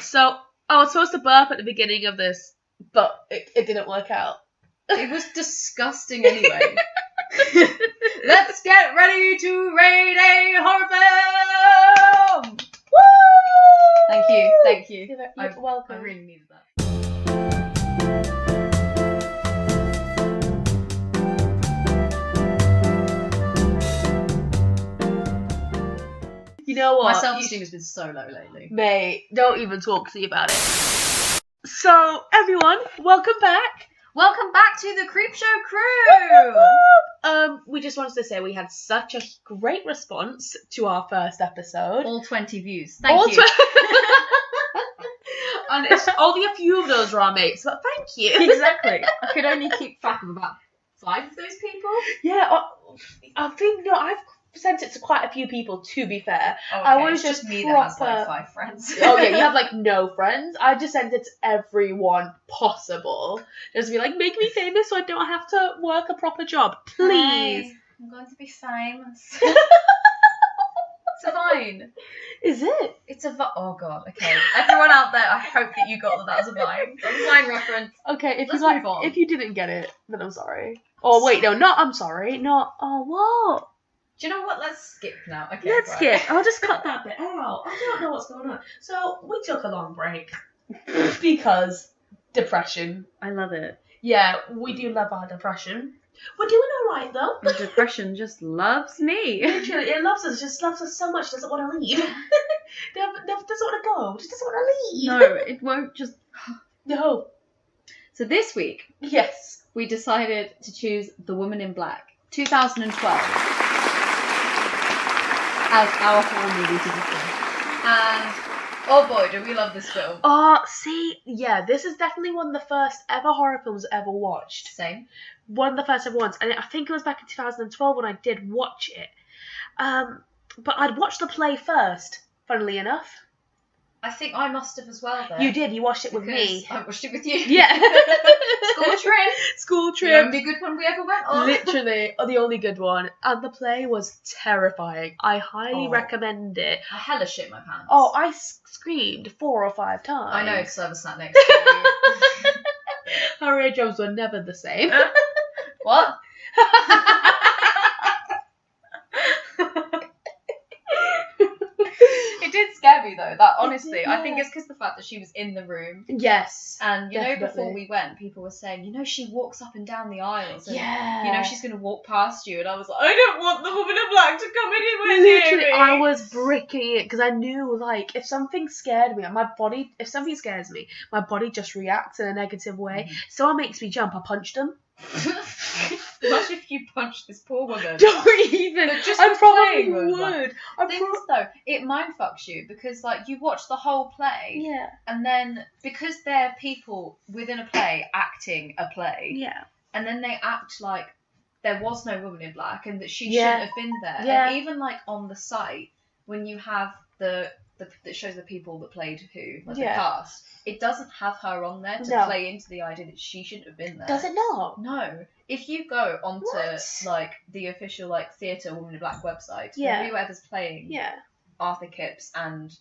So I was supposed to burp at the beginning of this, but it didn't work out. It was disgusting anyway. Let's get ready to raid a horror film! Woo! Thank you. You're welcome. I really needed that. You know what? My self-esteem has been so low lately. Mate, don't even talk to me about it. So, everyone, welcome back. Welcome back to the Creep Show crew! We just wanted to say we had such a great response to our first episode. All 20 views. Thank you. And it's only a few of those are our mates, but thank you. Exactly. I could only keep track of about 5 of those people. Yeah, I think, I've sent it to quite a few people, to be fair. Oh, okay. I was just just me proper... that has like 5 friends. Oh yeah, you have like no friends. I just sent it to everyone possible. Just be like, make me famous so I don't have to work a proper job, please. Hi, I'm going to be famous. It's a Vine. Is it? It's a Vine. Oh god. Okay. Everyone out there, I hope that you got that was a Vine. That was a Vine reference. Okay, Let's move on. if you didn't get it, then I'm sorry. Oh wait, no, not I'm sorry. Not what? Do you know what? Let's skip now. Okay. Let's right. skip. I'll just cut that bit out. I don't know what's going on. So we took a long break because depression. I love it. Yeah, we do love our depression. We're doing alright though. The depression just loves me. Literally, it loves us. Just loves us so much. Doesn't want to leave. Doesn't want to go. Just doesn't want to leave. No, it won't just. No. So this week Yes. we decided to choose The Woman in Black, 2012. As our horror movie to discuss. And oh boy, do we love this film. See, yeah, this is definitely one of the first ever horror films I ever watched. Same. One of the first ever ones, and I think it was back in 2012 when I did watch it. But I'd watched the play first, funnily enough. I think I must have as well then. You did, you watched it with me. I watched it with you. Yeah. School trip. School The trip. only good one we ever went on. Literally, the only good one. And the play was terrifying. I highly recommend it. I hella shit my pants. Oh, I screamed 4 or 5 times. I know, because I was sat next to you. Our eardrums were never the same. What? It did scare me though. That honestly, did, I think yeah. it's because the fact that she was in the room. Yes. And you know, before Definitely. we went, people were saying, you know, she walks up and down the aisles. And, Yeah. you know, she's gonna walk past you, and I was like, I don't want the woman in black to come anywhere near Literally, me. I was bricking it because I knew, like, if something scared me, if something scares me, my body just reacts in a negative way. Someone makes me jump, I punch them. Imagine if you punched this poor woman. Don't even. But just I for probably playing with, like, would. Things though, it mindfucks you because like you watch the whole play, Yeah. and then because they're people within a play acting a play, Yeah. and then they act like there was no woman in black and that she Yeah. shouldn't have been there. Yeah. And even like on the site when you have the that shows the people that played who, like Yeah. the cast, it doesn't have her on there to No. play into the idea that she shouldn't have been there. Does it not? No. If you go onto What? like the official like theatre Woman in Black website, Yeah. whoever's playing Yeah. Arthur Kipps and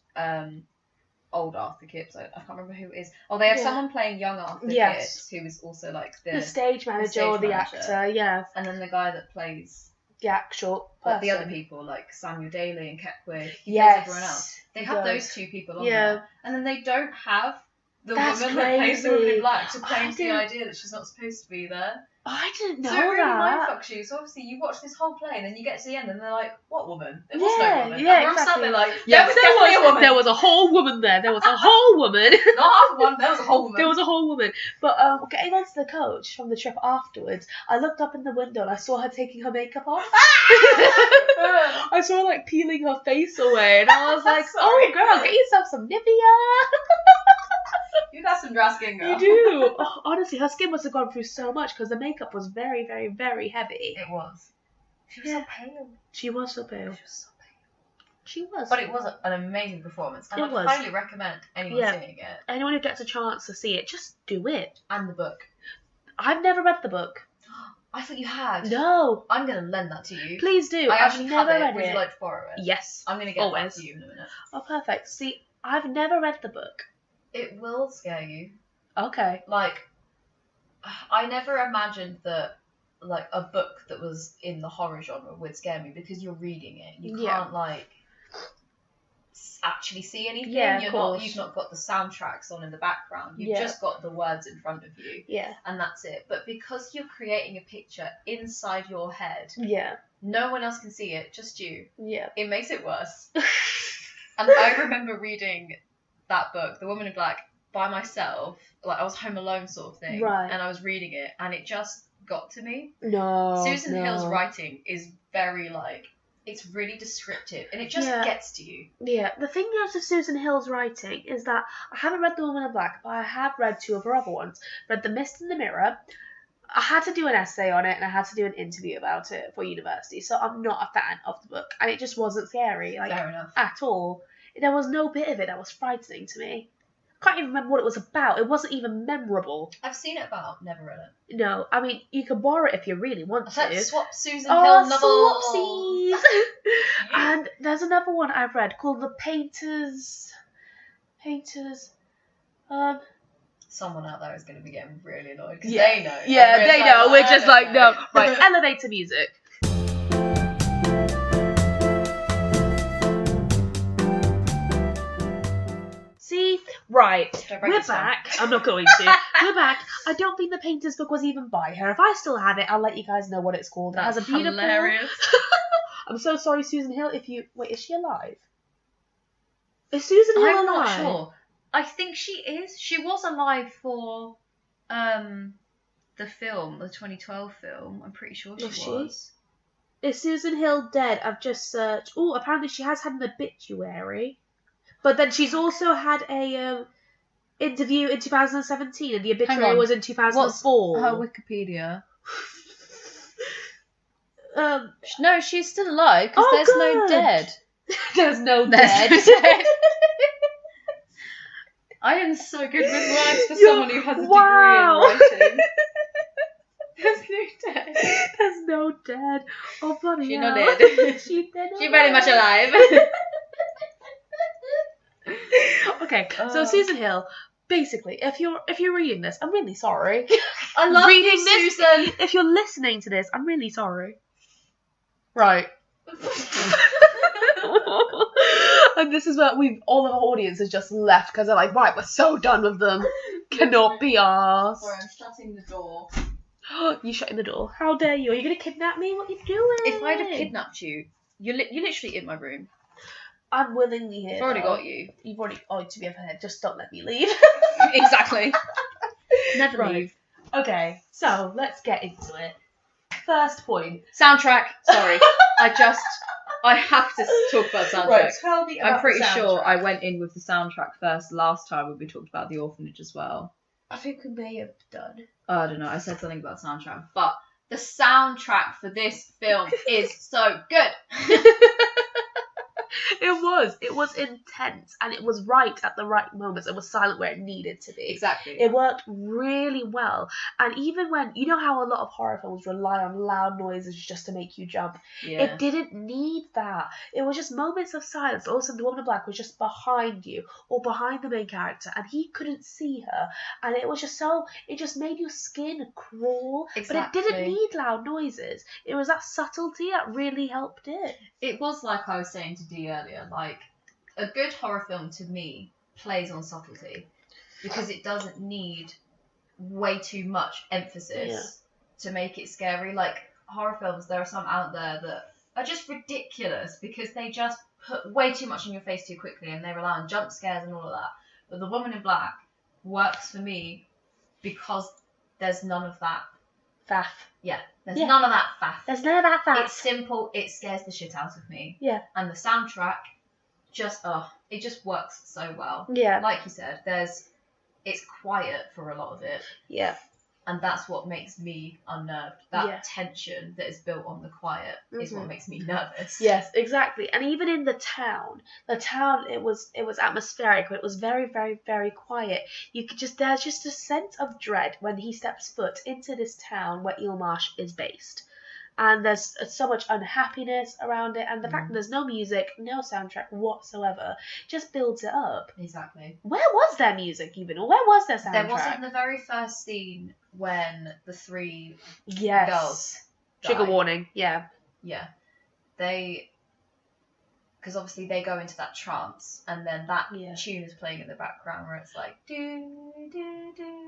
old Arthur Kipps, I can't remember who it is. Oh, they have Yeah. someone playing young Arthur Yes. Kipps, who is also like The stage manager stage or the manager. actor, yeah. and then the guy that plays The actual like, person. the other people, like Samuel Daly and Kepwick. He Yes. plays everyone else. They he have does. those two people on Yeah. there, and then they don't have the That's woman that plays the woman crazy. in black to play I into the didn't- idea that she's not supposed to be there. I didn't know So it really that. mindfucks you. So obviously you watch this whole play and then you get to the end and they're like, what woman? There was Yeah, no woman. yeah, and we're all sat exactly. there like, Yes, there was definitely a woman. there was a whole woman there. There was a whole woman. Not half one, there was a whole woman. There was a whole woman. But getting onto the coach from the trip afterwards, I looked up in the window and I saw her taking her makeup off. I saw her like peeling her face away, and I was like, Sorry. "Oh, girl, get yourself some Nivea." You got some dry skin, girl. You do. Oh, honestly, her skin must have gone through so much because the makeup was very, very, very heavy. It was. She was Yeah. so pale. She was so pale. She was so pale. She was. But it was an amazing performance, and It I'd was. highly recommend anyone Yeah. seeing it. Anyone who gets a chance to see it, just do it. And the book. I've never read the book. I thought you had. No. I'm going to lend that to you. Please do. I I've actually have never it. read Would it. you like to borrow it? Yes. I'm going to get that Always. to you in a minute. Oh, perfect. See, I've never read the book. It will scare you. Okay. Like, I never imagined that, like, a book that was in the horror genre would scare me, because you're reading it. You can't, like, actually see anything. Yeah, You've not got the soundtracks on in the background. You've Yeah. just got the words in front of you. Yeah. And that's it. But because you're creating a picture inside your head, Yeah. no one else can see it, just you. Yeah. It makes it worse. And I remember reading that book, The Woman in Black, by myself. Like, I was home alone sort of thing. Right. And I was reading it, and it just got to me. No. Susan Hill's writing is very, like, it's really descriptive, and it just gets to you. Yeah, the thing is with Susan Hill's writing is that I haven't read The Woman in Black, but I have read 2 of her other ones. Read The Mist and the Mirror. I had to do an essay on it, and I had to do an interview about it for university, so I'm not a fan of the book, and it just wasn't scary, like, Fair enough. at all. There was no bit of it that was frightening to me. I can't even remember what it was about. It wasn't even memorable. I've seen it about, never read it. No, I mean, you can borrow it if you really want to. Let's swap Susan Hill novels. Swapsies! And there's another one I've read called The Painters. Someone out there is going to be getting really annoyed because Yeah. they know. Yeah, And they we're know. We're I just don't like, know. no. Right, elevator music. See? Right. Don't break We're this one. back. I'm not going to. We're back. I don't think The Painters book was even by her. If I still have it, I'll let you guys know what it's called. It has a beautiful... hilarious. I'm so sorry, Susan Hill, if you... Wait, is she alive? Is Susan Hill I'm alive? not sure. I think she is. She was alive for the film, the 2012 film. I'm pretty sure Was she she? was. Is Susan Hill dead? I've just searched. Oh, apparently she has had an obituary. But then she's also had a interview in 2017, and the obituary on. was in 2004. Her Wikipedia. Um, No, she's still alive because Oh, there's no good. dead. there's no There's dead. no dead. I am so good with words for You're- someone who has a wow. degree in writing. There's no dead. There's no dead. Oh, bloody She's hell. not dead. She's dead. She's very much alive. Okay, so Susan Hill. Basically, if you're reading this, I'm really sorry. I love reading you, this, Susan. If you're listening to this, I'm really sorry. Right. And this is where all of our audience has just left because they're like, right, we're so done with them. Cannot be arsed. Sorry, I'm shutting the door. You shutting the door? How dare you? Are you going to kidnap me? What are you doing? If I'd have kidnapped you, you're literally in my room. I'm willingly here. I've already though. got you. You've already. Oh, to be fair, just don't let me leave. Exactly. Never Right. leave. Okay, so let's get into it. First point. Soundtrack. Sorry. I have to talk about soundtrack. Right, tell me about I'm pretty the sure soundtrack. I went in with the soundtrack first last time when we talked about The Orphanage as well. I think we may have done. I don't know, I said something about soundtrack, but the soundtrack for this film is so good. It was intense, and it was right at the right moments. It was silent where it needed to be. Exactly. It worked really well. And even when, you know how a lot of horror films rely on loud noises just to make you jump? Yeah. It didn't need that. It was just moments of silence. Also, the woman in black was just behind you or behind the main character, and he couldn't see her. And it was just it just made your skin crawl. Exactly. But it didn't need loud noises. It was that subtlety that really helped it. It was like I was saying to Dee earlier, like, a good horror film to me plays on subtlety because it doesn't need way too much emphasis to make it scary. Like, horror films, there are some out there that are just ridiculous because they just put way too much in your face too quickly and they rely on jump scares and all of that. But The Woman in Black works for me because there's none of that. Faff. Yeah, there's Yeah. none of that faff. There's none of that faff. It's simple, it scares the shit out of me. Yeah. And the soundtrack it just works so well. Yeah. Like you said, it's quiet for a lot of it, Yeah. and that's what makes me unnerved. That Yeah. tension that is built on the quiet is what Mhm. makes me nervous. Yes, exactly. And even in the town, it was atmospheric, but it was very, very, very quiet. There's just a sense of dread when he steps foot into this town where Eelmarsh is based. and there's so much unhappiness around it, and the fact that there's no music, no soundtrack whatsoever, just builds it up. Exactly. Where was their music even, or where was their soundtrack? There wasn't the very first scene when the three Yes. girls Trigger die. warning. Yeah. Yeah. Because obviously they go into that trance, and then that tune is playing in the background where it's like do do do.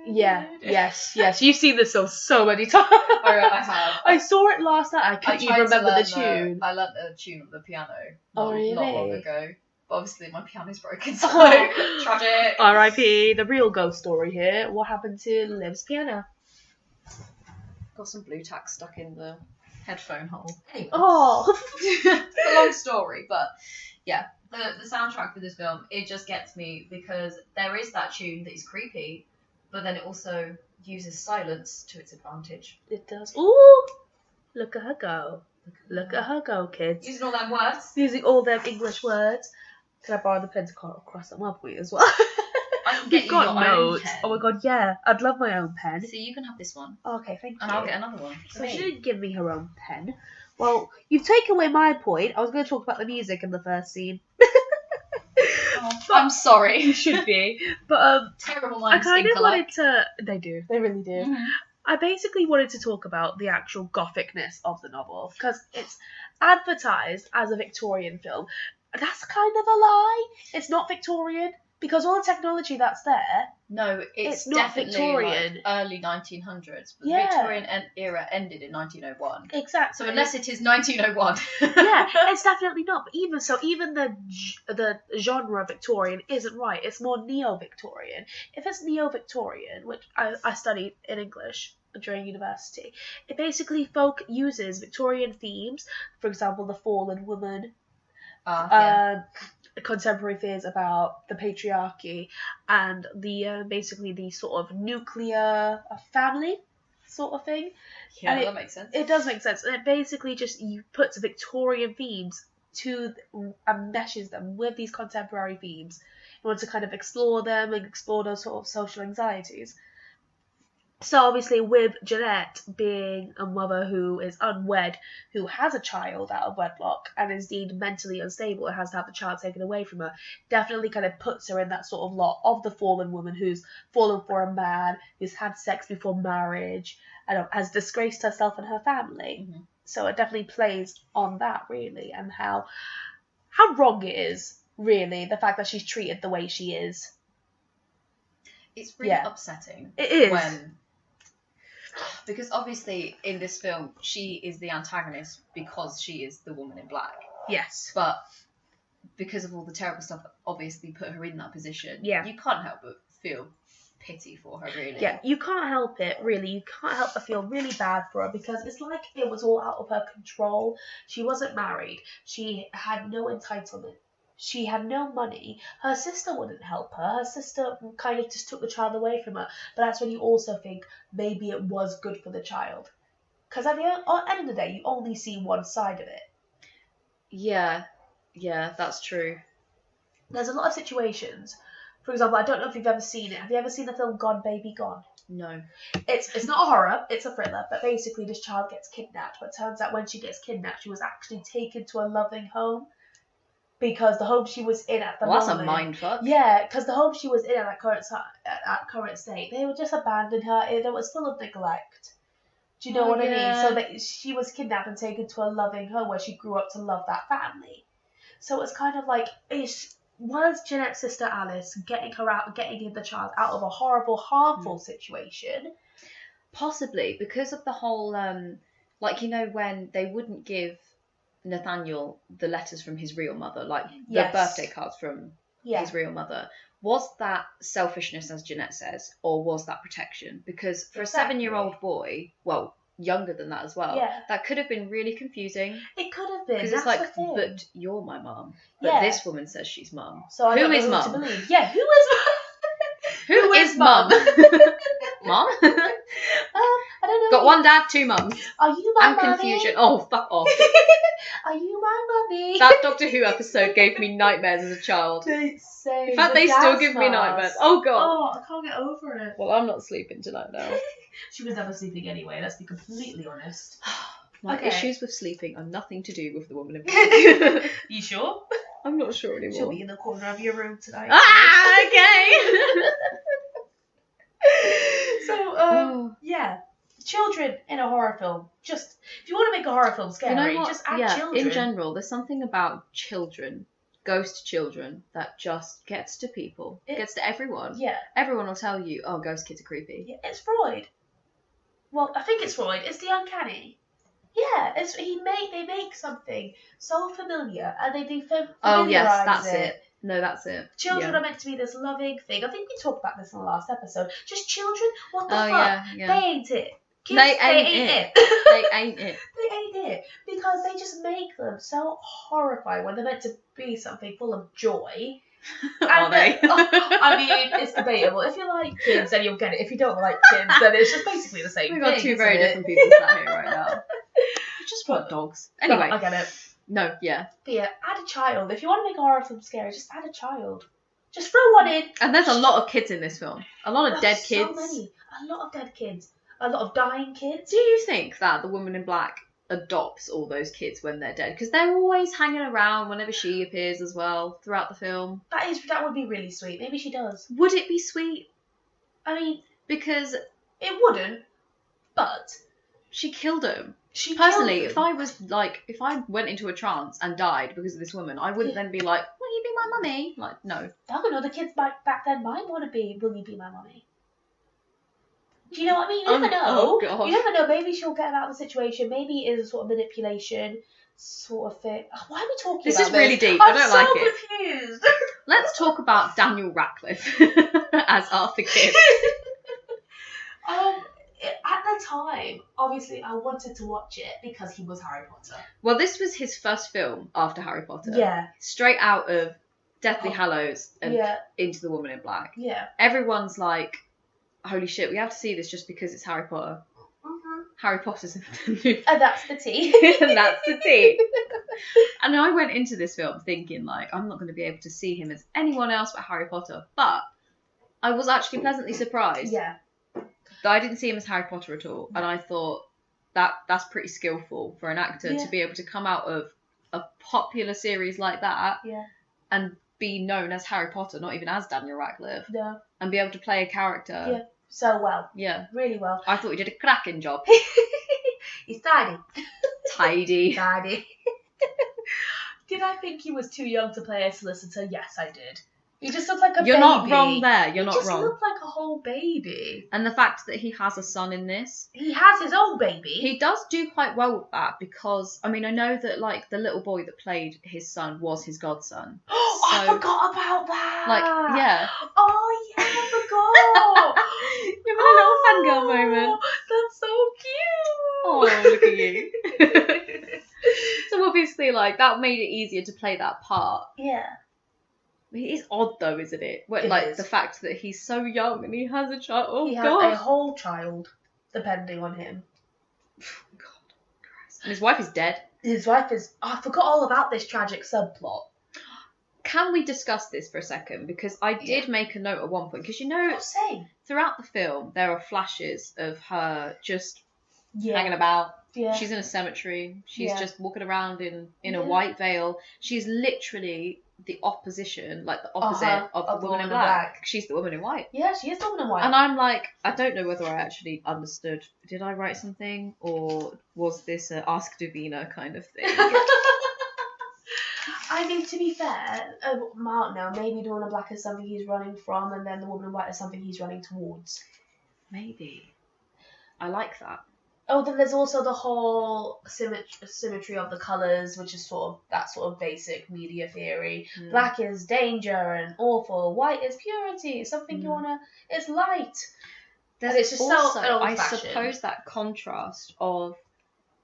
Yeah. Yes. You've seen this song so many times. I have. I saw it last night. I couldn't even remember the tune. I learnt the tune of the piano Oh, really? not long ago. But obviously my piano's broken, so Oh. tragic. R.I.P. The real ghost story here. What happened to Liv's piano? Got some blue tack stuck in the headphone hole. Anyway. Oh. It's a long story, but yeah. The soundtrack for this film, it just gets me because there is that tune that is creepy, but then it also uses silence to its advantage. It does. Ooh! Look at her go. Look at her go, kids. Using all them words. Using all them English words. Can I borrow the pen to cross them up for you as well? I can get We've you got your notes. own pen. Oh my god, yeah. I'd love my own pen. So you can have this one, Okay, thank you. and I'll get another one. So she didn't give me her own pen. Well, you've taken away my point. I was going to talk about the music in the first scene. I'm sorry. You should be. But Terrible I minds kind think of wanted to... They do. They really do. Mhm. I basically wanted to talk about the actual gothicness of the novel, because it's advertised as a Victorian film. That's kind of a lie. It's not Victorian, because all the technology that's there... No, It's not definitely Victorian. like early 1900s, but Yeah. the Victorian era ended in 1901. Exactly. So unless it is 1901, Yeah, it's definitely not. But even the genre Victorian isn't right. It's more neo-Victorian. If it's neo-Victorian, which I studied in English during university, it basically uses Victorian themes. For example, the fallen woman, yeah. contemporary fears about the patriarchy, and the basically the sort of nuclear family sort of thing. Yeah, and that makes sense. It does make sense, and it basically just puts Victorian themes and meshes them with these contemporary themes in order to kind of explore them and explore those sort of social anxieties. So obviously with Jeanette being a mother who is unwed, who has a child out of wedlock and is deemed mentally unstable and has to have the child taken away from her, definitely kind of puts her in that sort of lot of the fallen woman who's fallen for a man, who's had sex before marriage, and has disgraced herself and her family. Mm-hmm. So it definitely plays on that, really, and how wrong it is, really, the fact that she's treated the way she is. It's really upsetting. It is. Because obviously in this film she is the antagonist because she is the woman in black. Yes. But because of all the terrible stuff that obviously put her in that position, yeah, you can't help but feel pity for her, really. Yeah, you can't help it, really. You can't help but feel really bad for her because it's like it was all out of her control. She wasn't married. She had no entitlement. She had no money. Her sister wouldn't help her. Her sister kind of just took the child away from her. But that's when you also think maybe it was good for the child. Because at the end of the day, you only see one side of it. Yeah, that's true. There's a lot of situations. For example, I don't know if you've ever seen it. Have you ever seen the film Gone Baby Gone? No. It's not a horror, it's a thriller, but basically this child gets kidnapped. But it turns out when she gets kidnapped, she was actually taken to a loving home. Because the home she was in at the moment... That's a mindfuck. Yeah, because the home she was in at current state, they would just abandon her. It was full of neglect. Do you know what I mean? So that she was kidnapped and taken to a loving home where she grew up to love that family. So it's kind of like... Was Jeanette's sister Alice getting the child out of a horrible, harmful situation? Possibly, because of the whole... when they wouldn't give Nathaniel the letters from his real mother, the birthday cards from his real mother. Was that selfishness, as Jeanette says, or was that protection? Because for a 7-year-old boy, well, younger than that as well, that could have been really confusing. It could have been. Because it's like, but you're my mum. But this woman says she's mum. So who is mum? Yeah, who is mum? Who is mum? Mum? I don't know. Got one dad, 2 mums. Are you my mummy? And confusion. Oh, fuck off. Are you my mummy? That Doctor Who episode gave me nightmares as a child. In fact, they still give me nightmares. Oh, God. Oh, I can't get over it. Well, I'm not sleeping tonight now. She was never sleeping anyway, let's be completely honest. My Okay. issues with sleeping are nothing to do with the woman in black. You sure? I'm not sure anymore. She'll be in the corner of your room tonight. Ah, okay. So, yeah. Children in a horror film. Just, if you want to make a horror film scary, You know what? just add children. In general, there's something about children, ghost children, that just gets to people. Gets to everyone. Yeah. Everyone will tell you, oh, ghost kids are creepy. Yeah, it's Freud. Well, I think it's Freud. It's the uncanny. Yeah, they make something so familiar and they familiarize Oh, yes, that's it. No, that's it. Children Yeah. are meant to be this loving thing. I think we talked about this in the last episode. Just children? What the Oh, fuck? yeah. They ain't it. Kids, They ain't it. They ain't it. They ain't it. Because they just make them so horrifying when they're meant to be something full of joy. Are they? I mean, it's debatable. If you like kids, then you'll get it. If you don't like kids, then it's just basically the same We've thing. got two isn't very it? different people sat here right now. We just want dogs. Anyway. I get it. No, yeah. But yeah, add a child. If you want to make a horror film scary, just add a child. Just throw one in. And there's a lot of kids in this film. A lot of dead kids. So many. A lot of dead kids. A lot of dying kids. Do you think that the woman in black adopts all those kids when they're dead? Because they're always hanging around whenever she appears as well throughout the film. That would be really sweet. Maybe she does. Would it be sweet? I mean, Because it wouldn't. But she killed him. she Personally, killed if I went into a trance and died because of this woman, I wouldn't then be like, will you be my mummy? Like, no. I don't know. The kids back then might want to be. Will you be my mummy? Do you know what I mean? You never know. Oh, God. You never know. Maybe she'll get out of the situation. Maybe it is a sort of manipulation sort of thing. Why are we talking This about is really deep. I'm I don't so like it. confused. Let's talk about Daniel Radcliffe as Arthur Kid. At the time, obviously, I wanted to watch it because he was Harry Potter. Well, this was his first film after Harry Potter. Yeah, Straight out of Deathly Oh. Hallows and yeah, into The Woman in Black. yeah. Everyone's like, holy shit, we have to see this just because it's Harry Potter. Mm-hmm. Harry Potter's in the movie. And that's the tea. And that's the tea. And I went into this film thinking, like, I'm not going to be able to see him as anyone else but Harry Potter. But I was actually pleasantly surprised Yeah, that I didn't see him as Harry Potter at all. And I thought that's pretty skillful for an actor Yeah. to be able to come out of a popular series like that yeah, and be known as Harry Potter, not even as Daniel Radcliffe, no. and be able to play a character. Yeah. So well, Yeah. really well. I thought he did a cracking job. He's tidy. Tidy. Tidy. Did I think he was too young to play a solicitor? Yes, I did. He just looked like a baby. You're not wrong there. You're He not just wrong. looked like a whole baby. And the fact that he has a son in this, He has his own baby. he does do quite well with that because, I mean, I know that, like, the little boy that played his son was his godson. I So- forgot about that. Like, yeah. Oh, yeah, I forgot. You're having a little fangirl moment. That's so cute. Oh, look at you. So obviously, like, that made it easier to play that part. Yeah. It is odd, though, isn't it? When, It like, is. the fact that he's so young and he has a child. Oh, He had God. a whole child depending on him. God Christ. And his wife is dead. His wife is... I forgot all about this tragic subplot. Can we discuss this for a second? Because I did make a note at one point. Because, you know, What saying? throughout the film, there are flashes of her just Yeah. hanging about. Yeah. She's in a cemetery. She's Yeah. just walking around in Yeah. a white veil. She's literally the opposition, like the opposite of the woman in black. She's the woman in white. Yeah, she is the woman in white. And I'm like, I don't know whether I actually understood. Did I write something? Or was this a Ask Davina kind of thing? I mean, to be fair, I don't know, maybe the woman in black is something he's running from, and then the woman in white is something he's running towards. Maybe. I like that. Oh, then there's also the whole symmetry of the colours, which is sort of that sort of basic media theory. Mm. Black is danger and awful. White is purity. It's something you Mm. wanna. It's light. There's And it's just also, so I old-fashioned. suppose, that contrast of,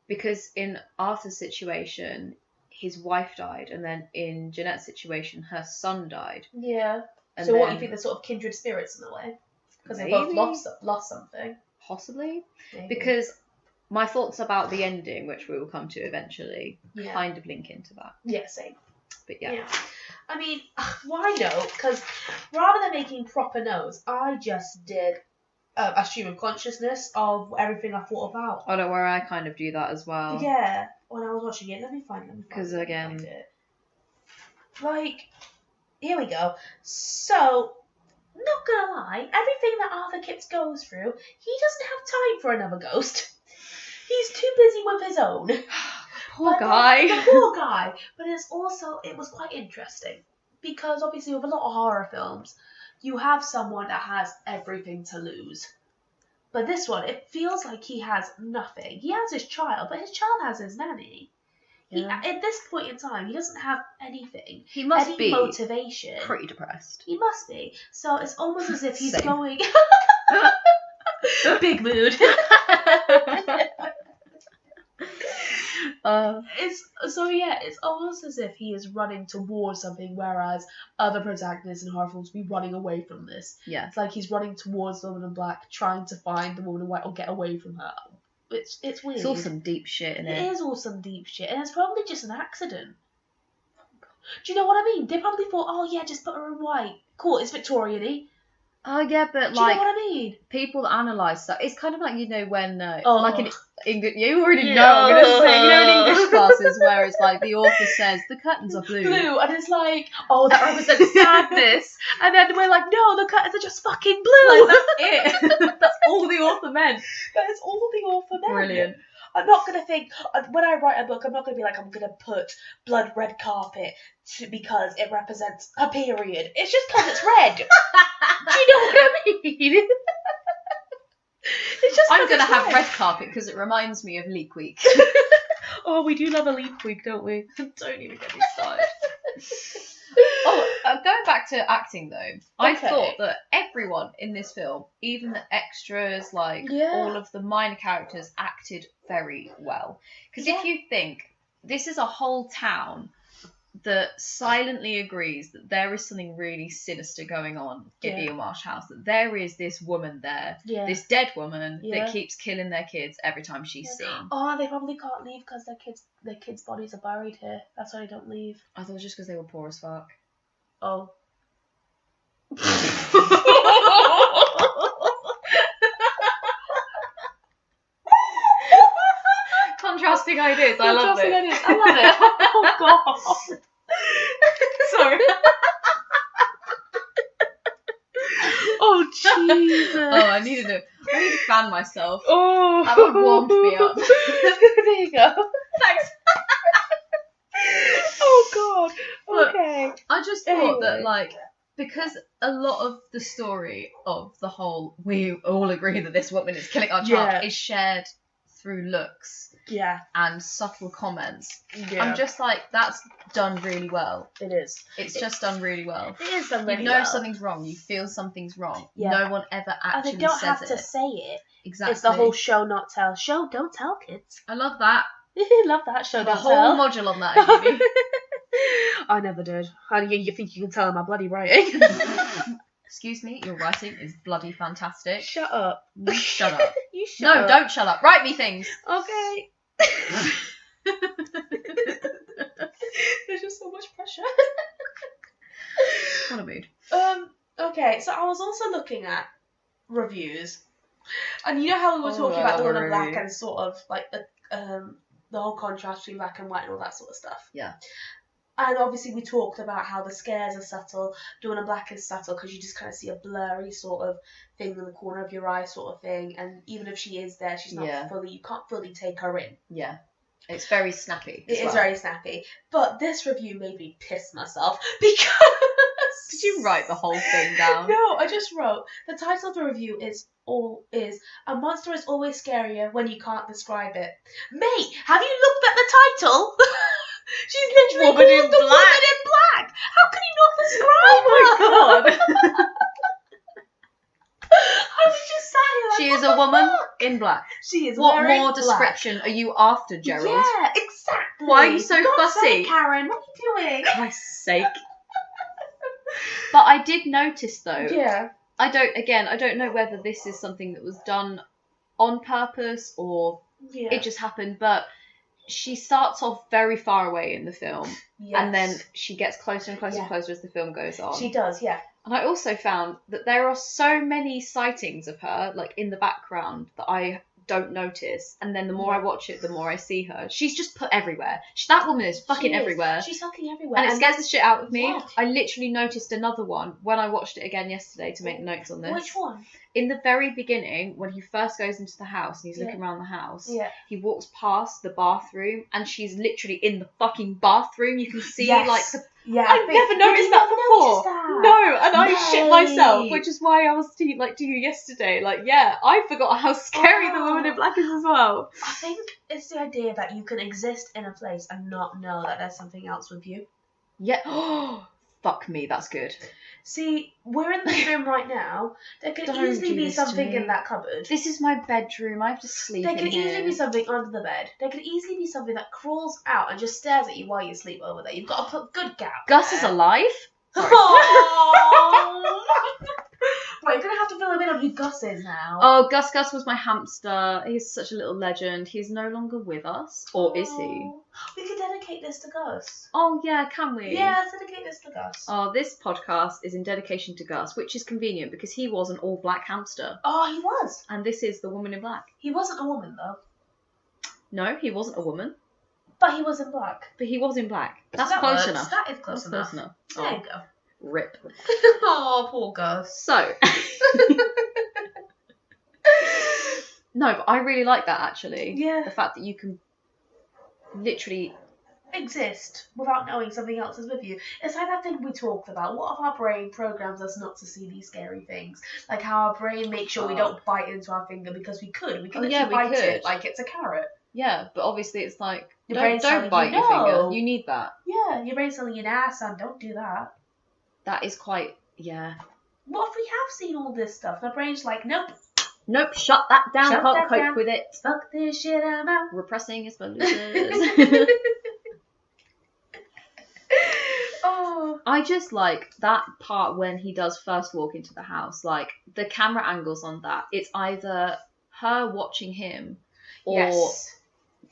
because in Arthur's situation, his wife died, and then in Jeanette's situation, her son died. Yeah. And So what, then you think they're sort of kindred spirits in a way? Because they both Maybe. lost something. Possibly. Maybe. Because my thoughts about the ending, which we will come to eventually, yeah. kind of link into that. Yeah, same. But yeah. I mean, why no? Because rather than making proper notes, I just did a stream of consciousness of everything I thought about. I don't know where I kind of do that as well. Yeah, when I was watching it, let me find it. 'Cause again- like, here we go. So, not gonna lie, everything that Arthur Kipps goes through, he doesn't have time for another ghost. He's too busy with his own. Poor But guy. The poor guy. But it was quite interesting. Because obviously with a lot of horror films, you have someone that has everything to lose. But this one, it feels like he has nothing. He has his child, but his child has his nanny. Yeah. At this point in time, he doesn't have anything. He must any be motivation. pretty depressed. He must be. So it's almost as if he's Same. going... Big mood. It's almost as if he is running towards something, whereas other protagonists in horror films will be running away from this. Yeah. It's like he's running towards the woman in black, trying to find the woman in white or get away from her. It's weird. It's all some deep shit in It it. is all some deep shit, and it's probably just an accident. Do you know what I mean? They probably thought, oh yeah, just put her in white. Cool, it's Victorian-y. Oh yeah, but Do you like know what I mean? people analyse stuff. It's kind of like, you know, when Oh. like in English, you already Yeah. know I'm gonna say, you know, in English classes where it's like the author says the curtains are blue. Blue, and it's like, oh, that represents sadness. And then we're like, no, the curtains are just fucking blue. Like, that's it. That's all the author meant. That is all the author meant. Brilliant. I'm not going to think, when I write a book, I'm not going to be like, I'm going to put blood red carpet because it represents a period. It's just because it's red. Do you know what I mean? It's just I'm 'cause gonna it's have red carpet because it reminds me of Leap Week. Oh, we do love a leap week, don't we? Don't even get me started. Going back to acting though, I Okay. thought that everyone in this film, even the extras, like Yeah. all of the minor characters, acted very well. Because Yeah. if you think this is a whole town that silently agrees that there is something really sinister going on in Yeah. Eel Marsh House, that there is this woman there, Yeah. this dead woman Yeah. that keeps killing their kids every time she's seen. Oh, they probably can't leave because their kids' bodies are buried here. That's why they don't leave. I thought it was just because they were poor as fuck. Oh. Contrasting ideas, I love Contrasting it. ideas. I love it. Oh god. Sorry. Oh Jesus. Oh, I need to fan myself. Oh. That one warmed me up. There you go. Thanks. Oh god. But- Okay. I just thought that, Anyway. like, because a lot of the story of the whole, we all agree that this woman is killing our child, Yeah. is shared through looks Yeah. and subtle comments. Yeah. I'm just like, that's done really well. It is. It's just done really well. It is done You really know well. something's wrong. You feel something's wrong. Yeah. No one ever And actually they don't says have it. to say it. Exactly. It's the whole show not tell. Show don't tell, kids. I love that. Love that show The don't whole tell. module on that, at uni. I never did. How do you think you can tell in my bloody writing? Excuse me, your writing is bloody fantastic. Shut up. You shut up. You shut No, up. don't shut up. Write me things. Okay. There's just so much pressure. What a mood. Okay, so I was also looking at reviews, and you know how we were Oh, talking I about the love one a in black review. and sort of like the whole contrast between black and white and all that sort of stuff. Yeah. And obviously we talked about how the scares are subtle. Dawn of Black is subtle because you just kind of see a blurry sort of thing in the corner of your eye sort of thing. And even if she is there, she's not Yeah. you can't fully take her in. Yeah. It's very snappy. It as is well. very snappy. But this review made me piss myself because... Did you write the whole thing down? No, I just wrote, the title of the review is A Monster is Always Scarier When You Can't Describe It. Mate, have you looked at the title? She's literally Woman in called the Black. Woman in Black. How can you not describe her? Oh my god. I was just saying, like, She what is the a woman fuck? in black. She is What wearing more black. description are you after, Gerald? Yeah, exactly. Why are you so God's fussy? sake, Karen, what are you doing? Christ's sake. But I did notice though, Yeah. I don't know whether this is something that was done on purpose or Yeah. it just happened, but she starts off very far away in the film, Yes. and then she gets closer and closer and Yeah. closer as the film goes on. She does, yeah. And I also found that there are so many sightings of her, like in the background, that I don't notice. And then the more I watch it, the more I see her. She's just put everywhere. That woman is fucking She is. everywhere. She's fucking everywhere. And it scares the shit out of me. Yeah. I literally noticed another one when I watched it again yesterday to make notes on this. Which one? In the very beginning, when he first goes into the house and he's Yeah. looking around the house, Yeah. he walks past the bathroom and she's literally in the fucking bathroom. You can see Yes. like the Yeah. I've never noticed that before. No, and I shit myself, which is why I was to you yesterday. Like, yeah, I forgot how scary the woman in black is as well. I think it's the idea that you can exist in a place and not know that there's something else with you. Yeah. Fuck me, that's good. See, we're in this room right now. There could Don't easily do be this to something me. in that cupboard. This is my bedroom. I have to sleep There in could easily here. be something under the bed. There could easily be something that crawls out and just stares at you while you sleep over there. You've got to put good gap. Gus is there. alive. Sorry. Right, you're gonna have to fill a bit of who Gus is now. Oh, Gus was my hamster. He's such a little legend. He's no longer with us. Or is he? Oh, we could dedicate this to Gus. Oh, yeah, can we? Yeah, let's dedicate this to Gus. Oh, this podcast is in dedication to Gus, which is convenient because he was an all-black hamster. Oh, he was. And this is the woman in black. He wasn't a woman though, No, he wasn't a woman, but he was in black. but he was in black. That's That close works. enough. That is close That's enough. close enough. There Oh, you go. rip. Oh, poor Gus. So... No, but I really like that, actually. Yeah. The fact that you can literally... Exist without knowing something else is with you. It's like that thing we talked about. What if our brain programs us not to see these scary things? Like how our brain makes sure we don't bite into our finger because we could. We could Oh, yeah, literally we bite it could. like it's a carrot. Yeah, but obviously it's like... Your brain's Don't telling bite you your finger. no. You need that. Yeah, your brain's telling you, nah, son, don't do that. That is quite... Yeah. What if we have seen all this stuff? My brain's like, nope, Nope, shut that down. Shut Can't that cope down. with it. fuck this shit, I'm out. Repressing is for losers. Oh. I just like that part when he does first walk into the house. Like, the camera angles on that. It's either her watching him or Yes.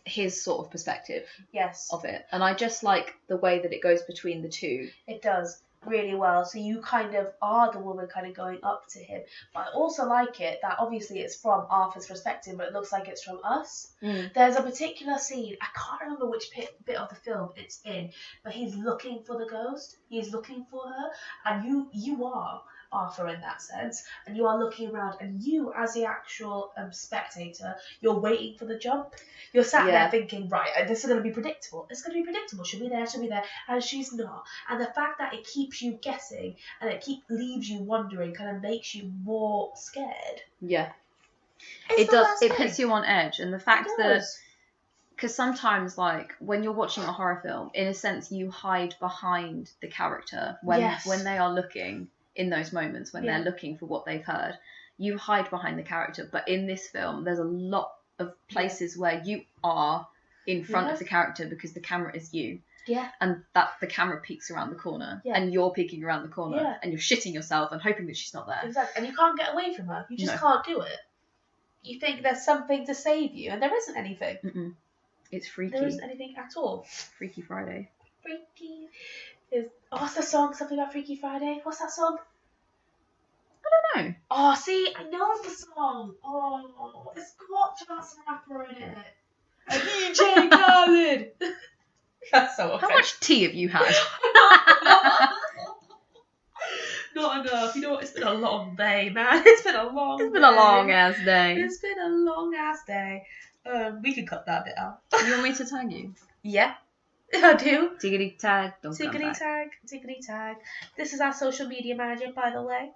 his sort of perspective Yes, of it. And I just like the way that it goes between the two. it does really well. So you kind of are the woman kind of going up to him. But I also like it that obviously it's from Arthur's perspective, but it looks like it's from us. There's a particular scene, I can't remember which bit of the film it's in, but he's looking for the ghost. He's looking for her, and you are Arthur in that sense, and you are looking around, and you, as the actual spectator, you're waiting for the jump. You're sat Yeah. there thinking, right, this is going to be predictable. It's going to be predictable. She'll be there, and she's not. And the fact that it keeps you guessing and it leaves you wondering kind of makes you more scared. Yeah. It's It not does. that It scary. puts you on edge. And the fact It that... does. Because sometimes, like, when you're watching a horror film, in a sense, you hide behind the character when Yes. they are looking in those moments, when Yeah. they're looking for what they've heard. You hide behind the character. But in this film, there's a lot of places where you are in front Yeah. of the character because the camera is you. Yeah. And that the camera peeks around the corner. Yeah. And you're peeking around the corner. Yeah. And you're shitting yourself and hoping that she's not there. Exactly. And you can't get away from her. You just No. can't do it. You think there's something to save you, and there isn't anything. Mm-mm. It's freaky. There isn't anything at all. Freaky Friday. Freaky is... Oh, what's the song? Something about Freaky Friday? What's that song? I don't know. Oh, see, I know the song. Oh, it's got Chance the Rapper in it. And DJ Khaled. That's so How offensive. much tea have you had? Not enough. You know what? It's been a long day, man. It's been a long It's been a day. long ass day. It's been a long ass day. We can cut that bit out. You want me to tag you? Yeah, I do. Tiggity tag, don't come Tickety back. tag, tickety tag. This is our social media manager, by the way.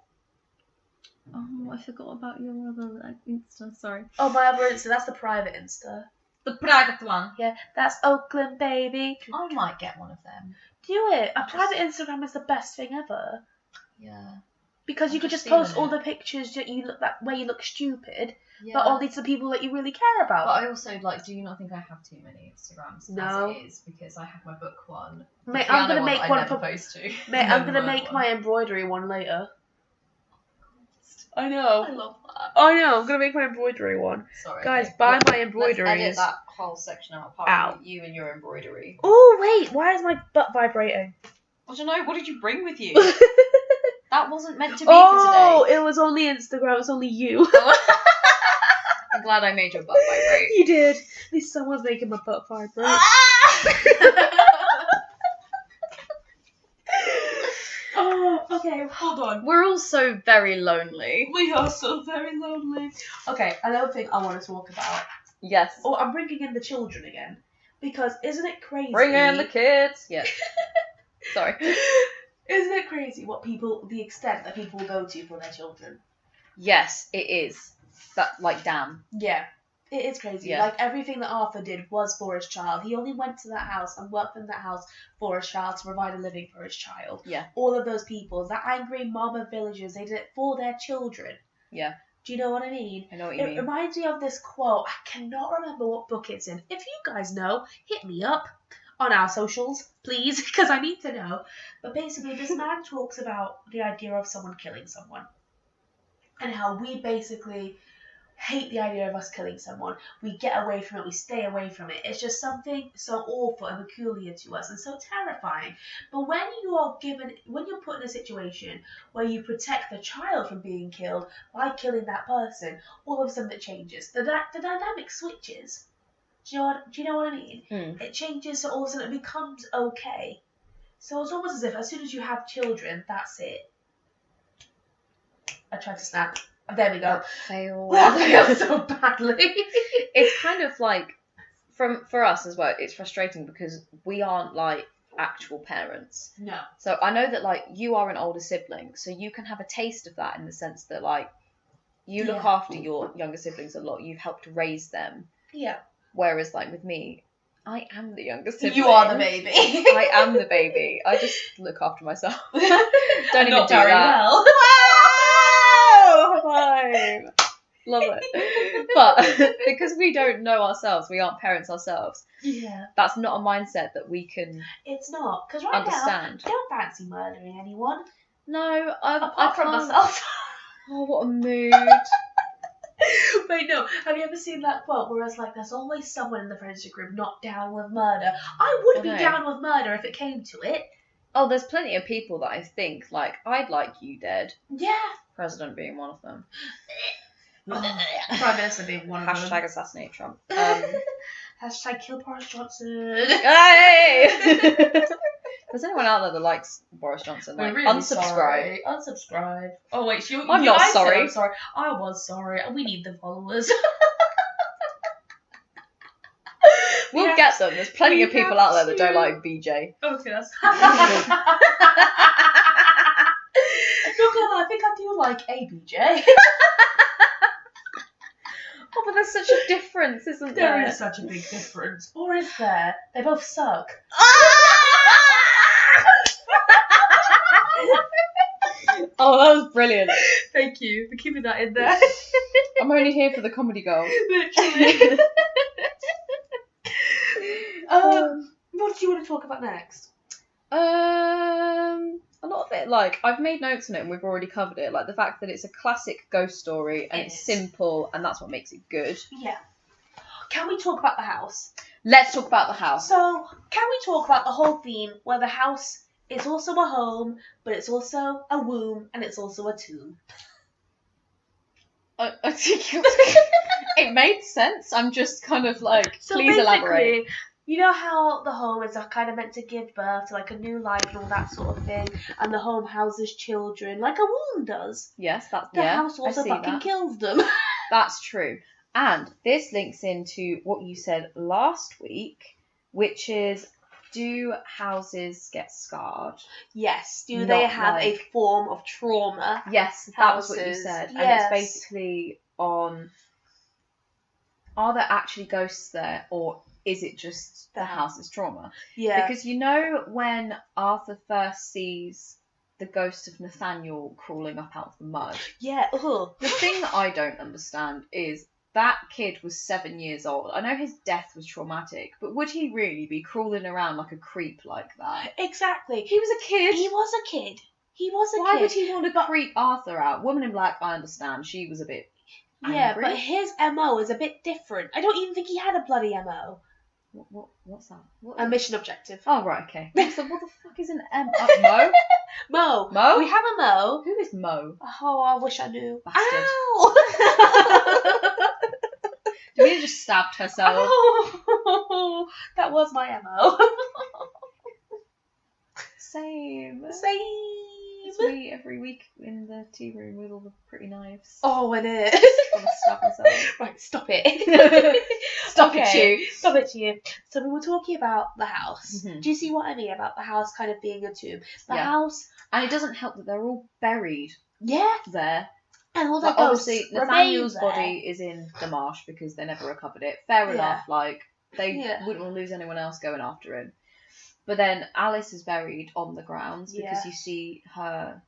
Oh, I forgot about your other Insta, sorry. Oh, my other Insta, that's the private Insta. The private one. Yeah, that's Oakland, baby. I might get one of them. Do it. A private Instagram is the best thing ever. Yeah. Because you I've could just just post seen all it. the pictures that you look that where you look stupid, Yeah. but only to the people that you really care about. But I also like. Do you not think I have too many Instagrams? No. As it is because I have my book one. the Mate, I'm piano gonna make that one I never for- post to. Mate, and I'm then gonna the make word my one. embroidery one later. I know. I love that. I know. I'm gonna make my embroidery one. Sorry. Guys, okay. buy my Let's embroideries. edit that whole section out apart Out. from you and your embroidery. Oh wait, why is my butt vibrating? I don't know. What did you bring with you? That wasn't meant to be Oh, for today. it was only Instagram. It's only you. I'm glad I made your butt vibrate. You did. At least someone's making my butt vibrate. Oh, okay, hold on. We're all so very lonely. We are so very lonely. Okay, another thing I want to talk about. Yes. Oh, I'm bringing in the children again. Because isn't it crazy? Bring in the kids. Yes. Sorry. Isn't it crazy the extent that people will go to for their children? Yes, it is. That, like, damn. Yeah. It is crazy. Yeah. Like, everything that Arthur did was for his child. He only went to that house and worked in that house for his child to provide a living for his child. Yeah. All of those people, that angry mob of villagers, they did it for their children. Yeah. Do you know what I mean? I know what you It mean. reminds me of this quote. I cannot remember what book it's in. If you guys know, hit me up on our socials, please, because I need to know. But basically, this man talks about the idea of someone killing someone. And how we basically hate the idea of us killing someone. We get away from it. We stay away from it. It's just something so awful and peculiar to us and so terrifying. But when you're put in a situation where you protect the child from being killed by killing that person, all of a sudden it changes. The dynamic switches. Do you know what I mean? Mm. It changes, so all of a sudden it becomes okay. So it's almost as if as soon as you have children, that's it. I tried to snap. There we go. Fail. I failed so badly. It's kind of like, for us as well, it's frustrating because we aren't like actual parents. No. So I know that like you are an older sibling, so you can have a taste of that in the sense that like you look Yeah. after your younger siblings a lot. You've helped raise them. Yeah. Whereas like with me, I am the younger sibling. You are the baby. I am the baby. I just look after myself. Don't even Not do very that. well. Wow! High five. Love it. But because we don't know ourselves, we aren't parents ourselves, Yeah. that's not a mindset that we can It's not. Because right understand. now, I don't fancy murdering anyone. No, Apart from can't- myself. Oh, what a mood. Wait, no. Have you ever seen that quote where it's like, there's always someone in the friendship group not down with murder? I would be know. down with murder if it came to it. Oh, there's plenty of people that I think, like, I'd like you dead. Yeah. President being one of them. Prime Minister being one of them. Hashtag assassinate Trump. Hashtag kill Boris Johnson. Hey! If there's anyone out there that likes Boris Johnson, like, I'm really unsubscribe. sorry. Unsubscribe. Oh wait, I'm not I said sorry. I'm sorry. I was sorry. We need the followers. We'll Yeah. get them. There's plenty We of people have out there that to. don't like BJ. Okay, that's. Look, I think I do like ABJ. Oh, but there's such a difference, isn't there? There is such a big difference. Or is there? They both suck. Oh, that was brilliant. Thank you for keeping that in there. I'm only here for the comedy gold. Literally. What do you want to talk about next? A lot of it, like, I've made notes on it and we've already covered it. Like, the fact that it's a classic ghost story and It it's is. simple and that's what makes it good. Yeah. Can we talk about the house? Let's talk about the house. So, can we talk about the whole theme where the house is also a home, but it's also a womb and it's also a tomb? It made sense. I'm just kind of like, So please elaborate. basically, you know how the home is kind of meant to give birth to like a new life and all that sort of thing, and the home houses children like a womb does. Yes, that's The yeah. house I also see fucking that. kills them. That's true. And this links into what you said last week, which is, do houses get scarred? Yes. Do Not they have a like- form of trauma? Yes, that was what you Houses, said. And yes. it's basically on, are there actually ghosts there, or is it just the house's trauma? Yeah. Because you know when Arthur first sees the ghost of Nathaniel crawling up out of the mud, Yeah. Ugh. the thing that I don't understand is that kid was 7 years old. I know his death was traumatic, but would he really be crawling around like a creep like that? Exactly. He was a kid. He was a kid. He was a Why kid. would he want to creep Arthur out? Woman in Black, I understand. She was a bit Yeah, angry. but his MO is a bit different. I don't even think he had a bloody MO. What's that? A mission objective. Oh, right, okay. So what the fuck is an Mo? Mo. Mo? We have a Mo. Who is Mo? Oh, I wish I knew. Bastard. Ow! Davina just stabbed herself. Oh, that was my MO. Same. Same. It's me every week in the tea room with all the pretty knives. Oh, it is. Gonna stab myself. Right, stop it. Stop it, you. Stop it, you. So we were talking about the house. Mhm. Do you see what I mean about the house kind of being a tomb? The Yeah. house, And it doesn't help that they're all buried yeah, there. and all the Like, ghosts obviously, remain Nathaniel's there. body is in the marsh because they never recovered it. Fair Yeah. enough. Like, they Yeah. wouldn't want to lose anyone else going after him. But then Alice is buried on the grounds because Yeah. you see her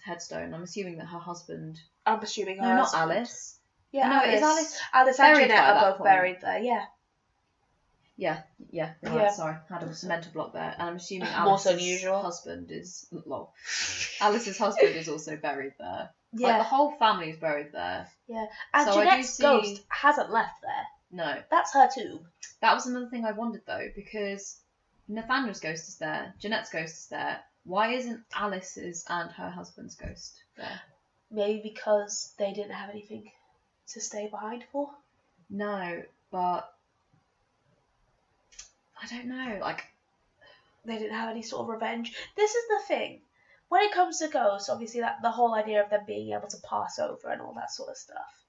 headstone. I'm assuming that her husband. I'm assuming No, her not husband. Alice. Yeah, No, Alice. is Alice Alice and buried Jeanette by are that both point? buried there. Yeah. Yeah, right, Yeah. sorry. Had a mental block there. And I'm assuming More so than Alice's usual. husband is... Lol. Alice's husband is also buried there. Like, Yeah. the whole family is buried there. And so I do Jeanette's see- ghost hasn't left there. No. That's her tomb. That was another thing I wondered, though, because Nathaniel's ghost is there. Jeanette's ghost is there. Why isn't Alice's and her husband's ghost there? Maybe because they didn't have anything to stay behind for. No, but... I don't know, like... They didn't have any sort of revenge. This is the thing. When it comes to ghosts, obviously that the whole idea of them being able to pass over and all that sort of stuff.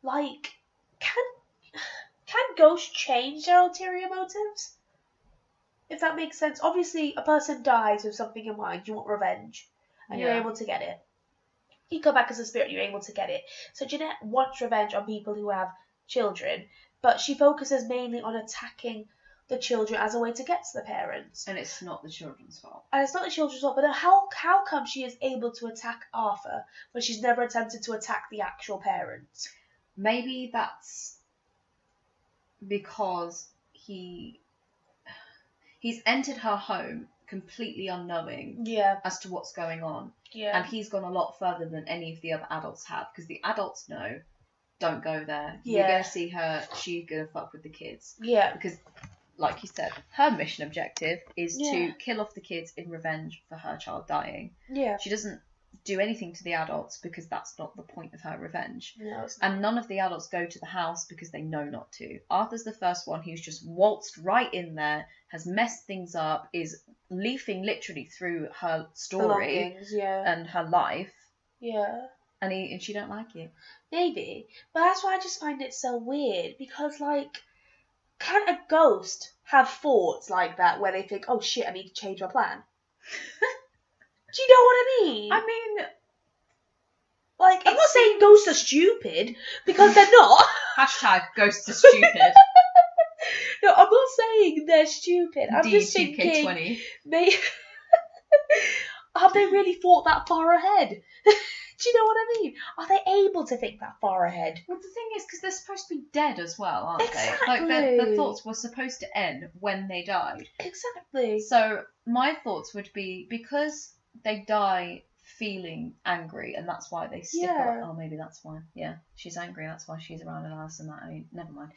Like, can ghosts change their ulterior motives? If that makes sense. Obviously, a person dies with something in mind. You want revenge, and you're Yeah. able to get it. You come back as a spirit, you're able to get it. So Jeanette wants revenge on people who have children, but she focuses mainly on attacking the children as a way to get to the parents. And it's not the children's fault. And it's not the children's fault, but then how come she is able to attack Arthur when she's never attempted to attack the actual parents? Maybe that's because he's entered her home completely unknowing Yeah, as to what's going on. yeah. And he's gone a lot further than any of the other adults have, because the adults know, don't go there. You're Yeah. going to see her, she's going to fuck with the kids. Yeah, Because, like you said, her mission objective is Yeah. to kill off the kids in revenge for her child dying. yeah. She doesn't do anything to the adults because that's not the point of her revenge. No, it's not. And none of the adults go to the house because they know not to. Arthur's the first one who's just waltzed right in there, has messed things up, is leafing literally through her story Belongings, yeah. and her life, Yeah. and she don't like it. Maybe. But that's why I just find it so weird, because, like, can a ghost have thoughts like that where they think, oh shit, I need to change my plan? Do you know what I mean? I mean, Like, I'm it not saying ghosts are stupid, because they're not. hashtag ghosts are stupid. No, I'm not saying they're stupid. I'm just thinking, D2K20. have they really thought that far ahead? Do you know what I mean? Are they able to think that far ahead? Well, the thing is, because they're supposed to be dead as well, aren't they? Like, Exactly. their thoughts were supposed to end when they died. Exactly. So, my thoughts would be, because they die feeling angry, and that's why they stick Yeah. around. Oh, maybe that's why. Yeah, she's angry, that's why she's around Alice, and that ain't... Never mind.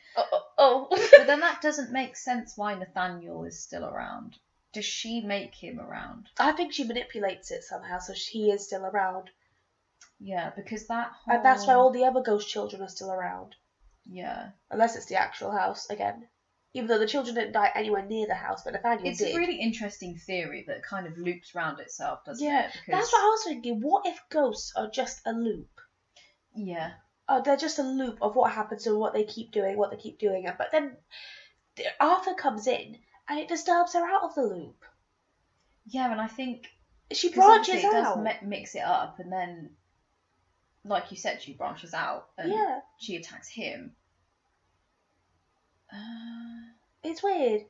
Oh. But then that doesn't make sense why Nathaniel is still around. Does she make him around? I think she manipulates it somehow, so he is still around. Yeah, because that whole... And that's why all the other ghost children are still around. Yeah. Unless it's the actual house, again. Even though the children didn't die anywhere near the house, but Nathaniel It's did. a really interesting theory that kind of loops round itself, doesn't Yeah, it? Because... That's what I was thinking. What if ghosts are just a loop? Yeah. They're just a loop of what happens and what they keep doing, But then Arthur comes in and it disturbs her out of the loop. Yeah, and I think... She 'cause branches obviously out. it does mix it up, and then, like you said, she branches out, and Yeah, she attacks him. it's weird.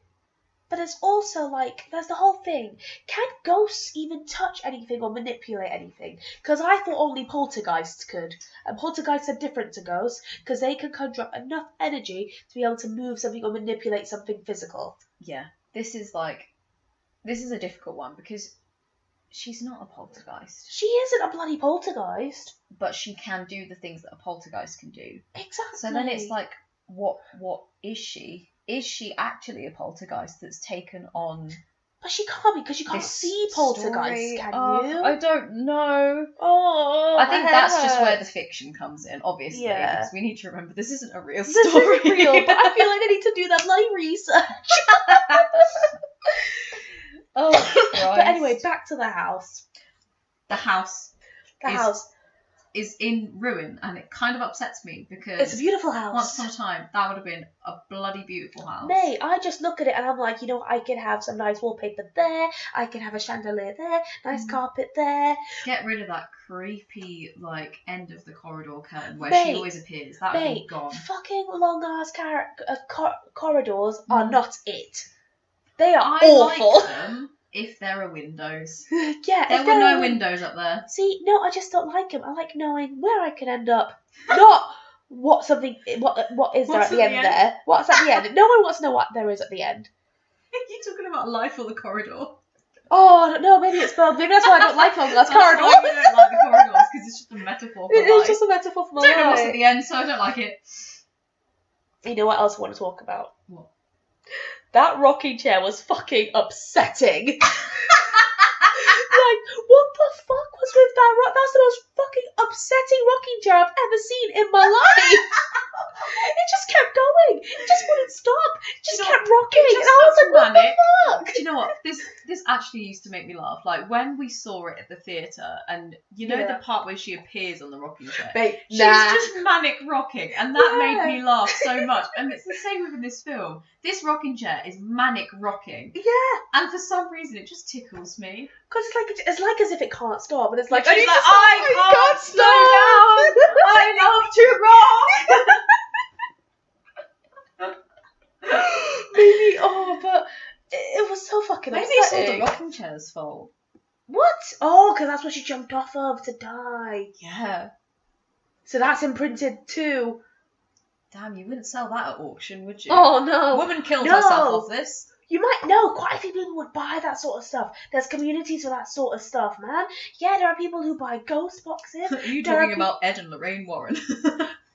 But it's also like, there's the whole thing. Can ghosts even touch anything or manipulate anything? Because I thought only poltergeists could. And poltergeists are different to ghosts because they can conjure up enough energy to be able to move something or manipulate something physical. Yeah, this is a difficult one, because She's not a poltergeist, She isn't a bloody poltergeist. but she can do the things that a poltergeist can do. Exactly. So then it's like, what is she? Is she actually a poltergeist that's taken on But she can't be, because you can't this see poltergeists, story? can Oh, you? I don't know. Oh, I think my that's head just where the hurts. fiction comes in, obviously, Yeah. because we need to remember this isn't a real This story. isn't real, but I feel like I need to do that live research. Oh, Christ. But anyway, back to the house. The house The Is- house. is in ruin, and it kind of upsets me because It's a beautiful once house. upon a time that would have been a bloody beautiful house. Mate, I just look at it and I'm like, you know, I can have some nice wallpaper there. I can have a chandelier there. Nice carpet there. Get rid of that creepy like end of the corridor curtain where Mate, she always appears. That would be Mate, gone. fucking long ass corridors are Mm. not it. They are I awful. like them if there are windows. Yeah, There if were there no are windows up there. See, no, I just don't like them. I like knowing where I can end up, not what is there What's at the at end the end? there. What's at the end? No one wants to know what there is at the end. You're talking about life or the corridor. Oh no, maybe it's both. Maybe that's why I don't like long glass That's why corridors. we don't like the corridors, because it's just a metaphor for It is life. just a metaphor for my Don't know what's at life. the end, so I don't like it. You know what else I want to talk about? What? That rocking chair was fucking upsetting. Like, what the fuck was with that rock? That's the most fucking upsetting rocking chair I've ever seen in my life. It just kept going. It just wouldn't stop. It just You know, kept rocking. it just And I was like, what manic. the fuck? Do you know what? This actually used to make me laugh. Like when we saw it at the theatre, and you know Yeah. the part where she appears on the rocking chair. Mate, She's nah. just manic rocking, and that Yeah. made me laugh so much. And it's the same within this film. This rocking chair is manic rocking, Yeah, and for some reason it just tickles me. because it's like as if it can't stop, and it's like, She's I need like, to stop. I can't slow stop. I love to rock. Maybe, but it was so fucking Maybe it's all upsetting. the rocking chair's fault. What? Oh, because that's what she jumped off of to die. Yeah. So that's imprinted too. Damn, you wouldn't sell that at auction, would you? Oh A no. woman killed No. herself off this. You might know, quite a few people would buy that sort of stuff. There's communities for that sort of stuff, man. Yeah, there are people who buy ghost boxes. Are you There are talking peop- about Ed and Lorraine Warren?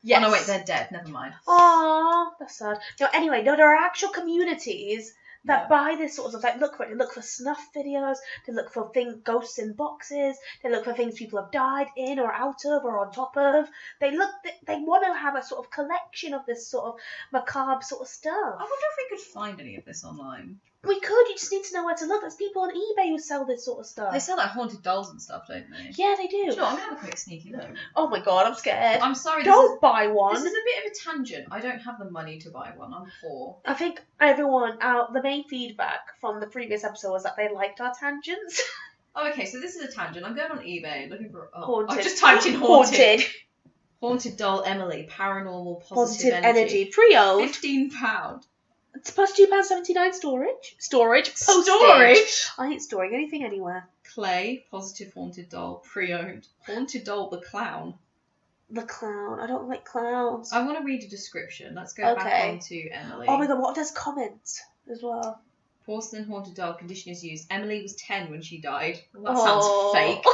Yes. Oh no, wait, they're dead. Never mind. Aww, that's sad. No, anyway, no, there are actual communities that Yeah. buy this sort of stuff. Like, look for it. They look for snuff videos. They look for ghosts in boxes. They look for things people have died in or out of or on top of. They want to have a sort of collection of this sort of macabre sort of I stuff. wonder if we could find any of this online. We could. You just need to know where to look. There's people on eBay who sell this sort of stuff. They sell like haunted dolls and stuff, don't they? Yeah, they Do you do. know what? I'm gonna have a quick sneaky look. Oh my god, I'm scared. I'm sorry. Don't buy one. This is a bit of a tangent. I don't have the money to buy one. I'm poor. I think everyone, the main feedback from the previous episode was that they liked our tangents. Oh, okay. So this is a tangent. I'm going on eBay looking for. Oh, Haunted. I just typed in haunted. Haunted. Haunted doll Emily. Paranormal Positive energy. Pre-owned. £15. It's plus £2.79 storage. Postage. Storage. I ain't storing anything anywhere. Clay. Positive haunted doll. Pre-owned. Haunted doll the clown. The clown. I don't like clowns. I want to read a description. Let's go back Okay. on to Emily. Oh my god, what if there's comments as well? Porcelain haunted doll condition is used. Emily was 10 when she died. Well, that Oh. sounds fake.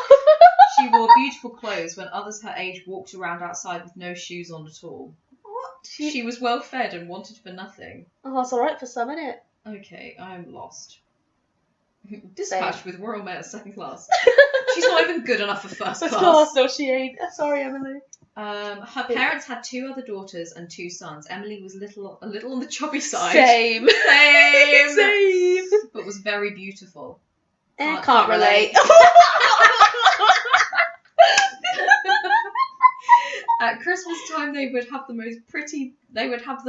She wore beautiful clothes when others her age walked around outside with no shoes on at all. What? She was well fed and wanted for nothing. Oh, that's alright for some, innit? Okay, I am lost. Dispatched with Royal Mail second class. She's not even good enough for first Of class. course, no, she ain't. Sorry, Emily. Her parents had 2 other daughters and 2 sons. Emily was a little on the chubby side. Same. Same. Same. But was very beautiful. Can't relate. At Christmas time, they would have the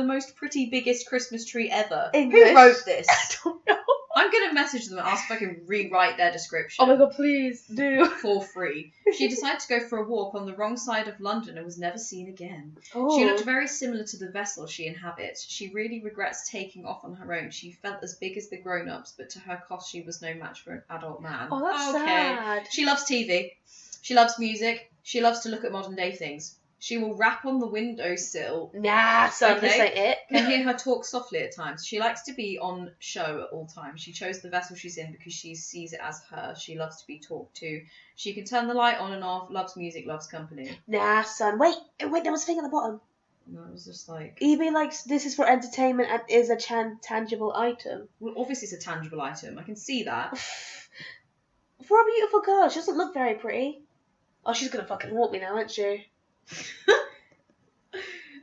most pretty biggest Christmas tree ever. English. Who wrote this? I don't know. I'm gonna message them and ask if I can rewrite their description. Oh my god, please do. For free. She decided to go for a walk on the wrong side of London and was never seen again. Oh. She looked very similar to the vessel she inhabits. She really regrets taking off on her own. She felt as big as the grown-ups, but to her cost, she was no match for an adult man. Oh, that's sad. She loves TV. She loves music. She loves to look at modern day things. She will rap on the windowsill. Nah, son, this Okay. ain't it. Can hear her talk softly at times. She likes to be on show at all times. She chose the vessel she's in because she sees it as her. She loves to be talked to. She can turn the light on and off, loves music, loves company. Nah, son. Wait, there was a thing at the bottom. And I was just like, eBay likes this is for entertainment and is a tangible item. well, obviously it's a tangible item. I can see that. For a beautiful girl, she doesn't look very pretty. Oh, she's gonna fucking haunt me now, isn't she?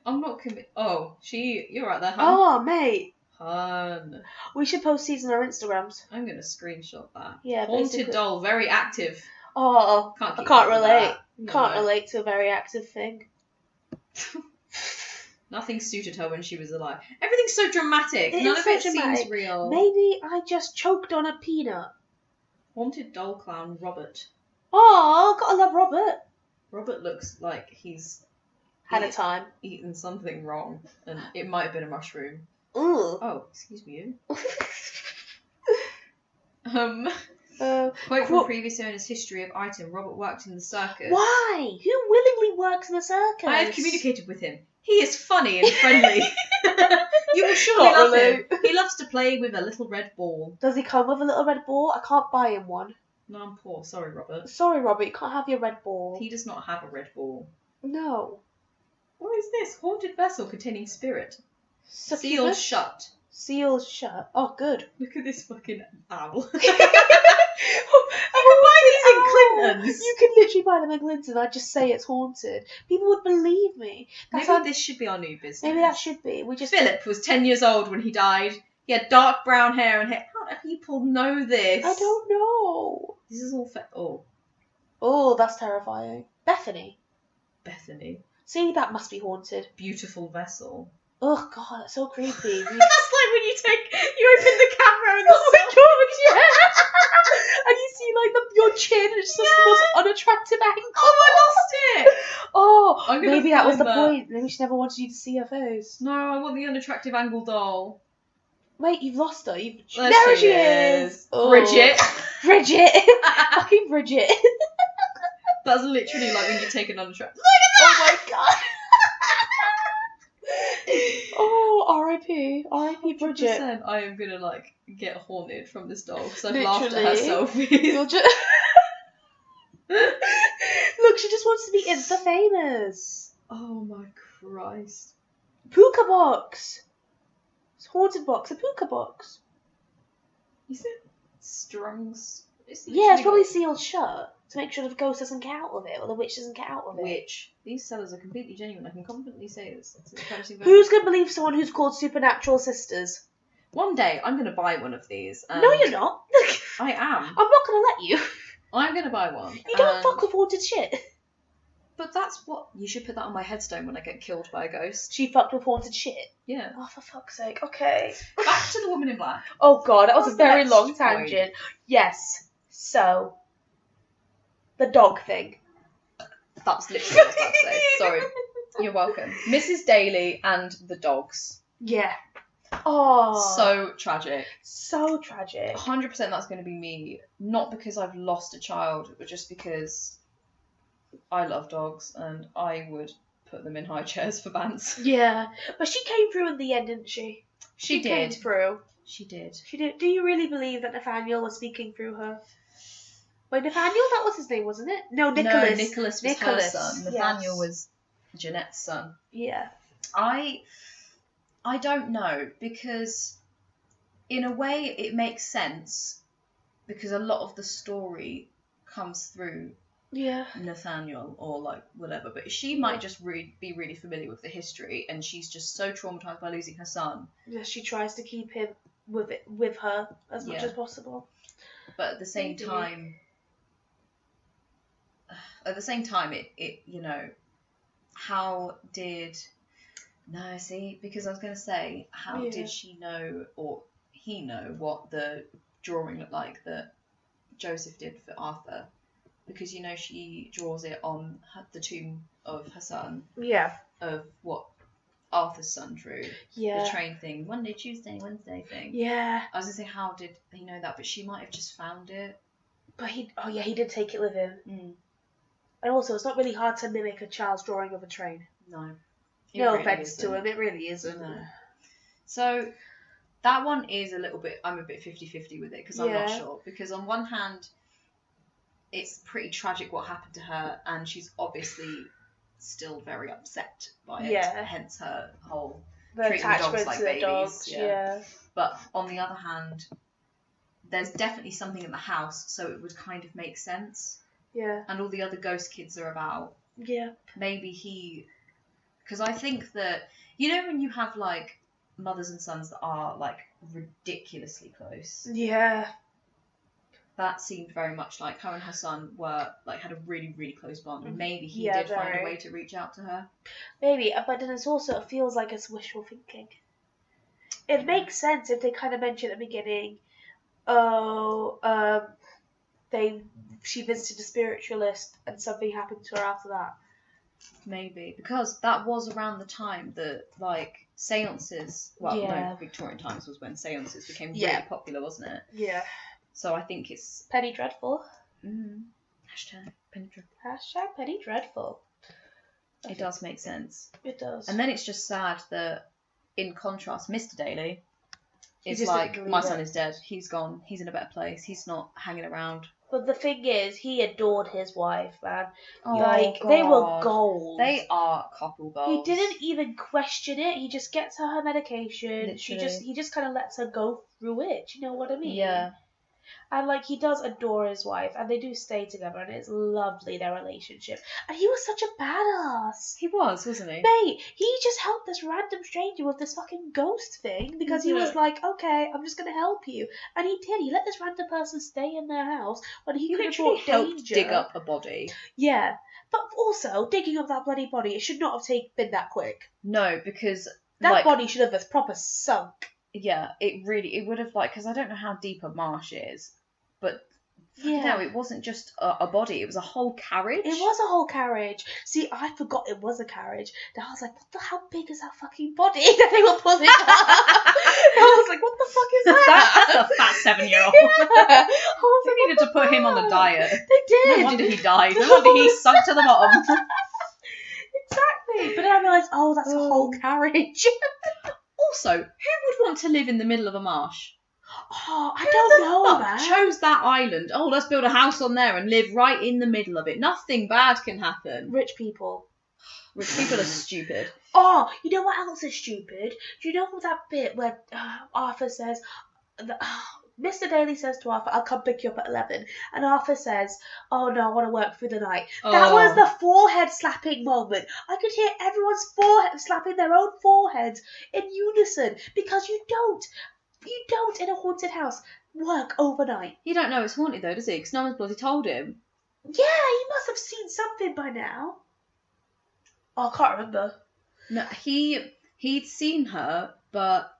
I'm not Oh, you're right there, hun. Oh, mate. Hun. We should post these on our Instagrams. I'm going to screenshot that. Yeah, Haunted basically. doll, very active. Oh, Can't I keep can't up with relate. that. No. Can't relate to a very active thing. Nothing suited her when she was alive. Everything's so dramatic. It None is of so it dramatic. seems real. Maybe I just choked on a peanut. Haunted doll clown Robert. Oh, gotta love Robert. Robert looks like he's Had a time. eaten something wrong, and it might have been a mushroom. Ooh. Oh, excuse me. Quote from Quote- previous owner's history of item. Robert worked in the circus. Why? Who willingly works in a circus? I have communicated with him. He is funny and friendly. You will surely Can't love relate. him. He loves to play with a little red ball. Does he come with a little red ball? I can't buy him one. No, I'm poor. Sorry, Robert. Sorry, Robert, you can't have your red ball. He does not have a red ball. No. What is this? Haunted vessel containing spirit. Sealed Succubus? shut. Sealed shut. Oh, good. Look at this fucking owl. I buy these in Clintons. You could literally buy them in Clinton. I'd just say it's haunted. People would believe me. That's Maybe how- this should be our new business. maybe that should be. We just Philip was 10 years old when he died. He had dark brown hair and hair. How do people know this? I don't know. This is all Oh, Oh, that's terrifying. Bethany. Bethany. See, that must be haunted. Beautiful vessel. Oh god, that's so creepy. That's like when you open the camera and Oh my god, yeah! And you see like your chin, it's just the most unattractive angle. Oh, I lost it! Oh, I'm gonna maybe that was find the that. point. Maybe she never wanted you to see her face. No, I want the unattractive angle doll. Wait, you've lost her. There There she she is. is. Oh. Bridget. Bridget. Fucking Bridget. That's literally like when you take an unattractive. Oh my god. Oh, R.I.P. R.I.P. Bridget. 100%. I am gonna like get haunted from this doll because I've laughed at her Literally. selfies. You'll just... Look, she just wants to be Insta famous. Oh my Christ. Puka box. It's haunted box. A puka box. Is it strung? Yeah, it's probably sealed shut to make sure the ghost doesn't get out of it or the witch doesn't get out of it. Which these sellers are completely genuine. I can confidently say this. It's encouraging. Who's gonna believe someone who's called Supernatural Sisters? One day I'm gonna buy one of these. No, you're not. I am. I'm not gonna let you. I'm gonna buy one. You don't and- fuck with haunted shit. But that's what you should put that on my headstone when I get killed by a ghost. She fucked with haunted shit. Yeah. Oh, for fuck's sake. Okay. Back to the woman in black. Oh god, that was a What's the very next long point? tangent. Yes. So, the dog thing. That's literally what I was about to say. Sorry. You're welcome. Mrs. Daly and the dogs. Yeah. Oh. So tragic. So tragic. 100% that's going to be me. Not because I've lost a child, but just because I love dogs and I would put them in high chairs for Vance. Yeah. But she came through in the end, didn't she? She came did. through. She did. She did. Do you really believe that Nathaniel was speaking through her? Wait, Nathaniel? That was his name, wasn't it? No, Nicholas. No, Nicholas was her Nicholas, son. yes. Nathaniel was Jeanette's son. Yeah. I don't know, because in a way it makes sense because a lot of the story comes through Yeah. Nathaniel or like whatever, but she might just be really familiar with the history and she's just so traumatized by losing her son. Yeah, she tries to keep him with her as much Yeah. as possible. But at the same Maybe. time it you know, how did because I was going to say, how Yeah. did she know or he know what the drawing looked like that Joseph did for Arthur? Because, you know, she draws it on the tomb of her son, Yeah. of what Arthur's son drew. Yeah. The train thing, Monday, Tuesday, Wednesday thing. Yeah. I was going to say, how did he know that? But she might have just found it. But he did take it with him. And also, it's not really hard to mimic a child's drawing of a train. No. No offense to him, it really isn't. No. So that one is I'm a bit 50-50 with it because I'm not Yeah. sure. Because on one hand, it's pretty tragic what happened to her, and she's obviously still very upset by it. Yeah. Hence her whole The treating the dogs attachment like to the babies, dogs, yeah. yeah. But on the other hand, there's definitely something in the house, so it would kind of make sense. Yeah. And all the other ghost kids are about. Yeah. Maybe because I think that, you know, when you have like mothers and sons that are like ridiculously close, Yeah. that seemed very much like her and her son were like had a really, really close bond, and maybe he Yeah, did find a very. way to reach out to her. Maybe, but then it feels like it's wishful thinking. It makes sense if they kind of mention at the beginning, she visited a spiritualist and something happened to her after that. Maybe because that was around the time that like seances, no, Victorian times was when seances became really popular, wasn't it? Yeah. So I think it's Penny Dreadful. hashtag Penny Dreadful. Hashtag Penny Dreadful. It does make sense. It does. And then it's just sad that, in contrast, Mr. Daly is just like, didn't my believe son it. is dead. He's gone. He's in a better place. He's not hanging around. But the thing is, he adored his wife, man. Oh, Like, they were God. gold. They are couple goals. He didn't even question it. He just gets her medication. Literally. He just kind of lets her go through it. Do you know what I mean? Yeah. And like he does adore his wife, and they do stay together, and it's lovely their relationship. And he was such a badass. He was, wasn't he? Mate, he just helped this random stranger with this fucking ghost thing because he was like, okay, I'm just gonna help you, and he did. He let this random person stay in their house when he could have literally brought helped danger. dig up a body. Yeah, but also digging up that bloody body, it should not have been that quick. No, because That like, body should have proper sunk. yeah, it would have like, because I don't know how deep a marsh is, but Yeah. no, it wasn't just a body. It was a whole carriage. It was a whole carriage. See, I forgot it was a carriage. Then I was like, how big is that fucking body that they were pulling up? I was like, what the fuck is that? That's a fat 7-year-old. Yeah. I was They like, needed to what put the him on the fuck? diet. They did. No wonder he died. No wonder he sunk to the bottom. Exactly. But then I realised, oh, that's a whole carriage. Also, who would want to live in the middle of a marsh? Oh, I Who don't the know, fuck man. chose that island? Oh, let's build a house on there and live right in the middle of it. Nothing bad can happen. Rich people. Rich people are stupid. Oh, you know what else is stupid? Do you know that bit where Arthur says, Mr. Daly says to Arthur, I'll come pick you up at 11. And Arthur says, oh no, I want to work through the night. That Oh. was the forehead slapping moment. I could hear everyone's forehead slapping their own foreheads in unison because you don't in a haunted house work overnight. He don't know it's haunted though, does he? Because no one's bloody told him. Yeah, he must have seen something by now. Oh, I can't remember. No, he'd seen her, but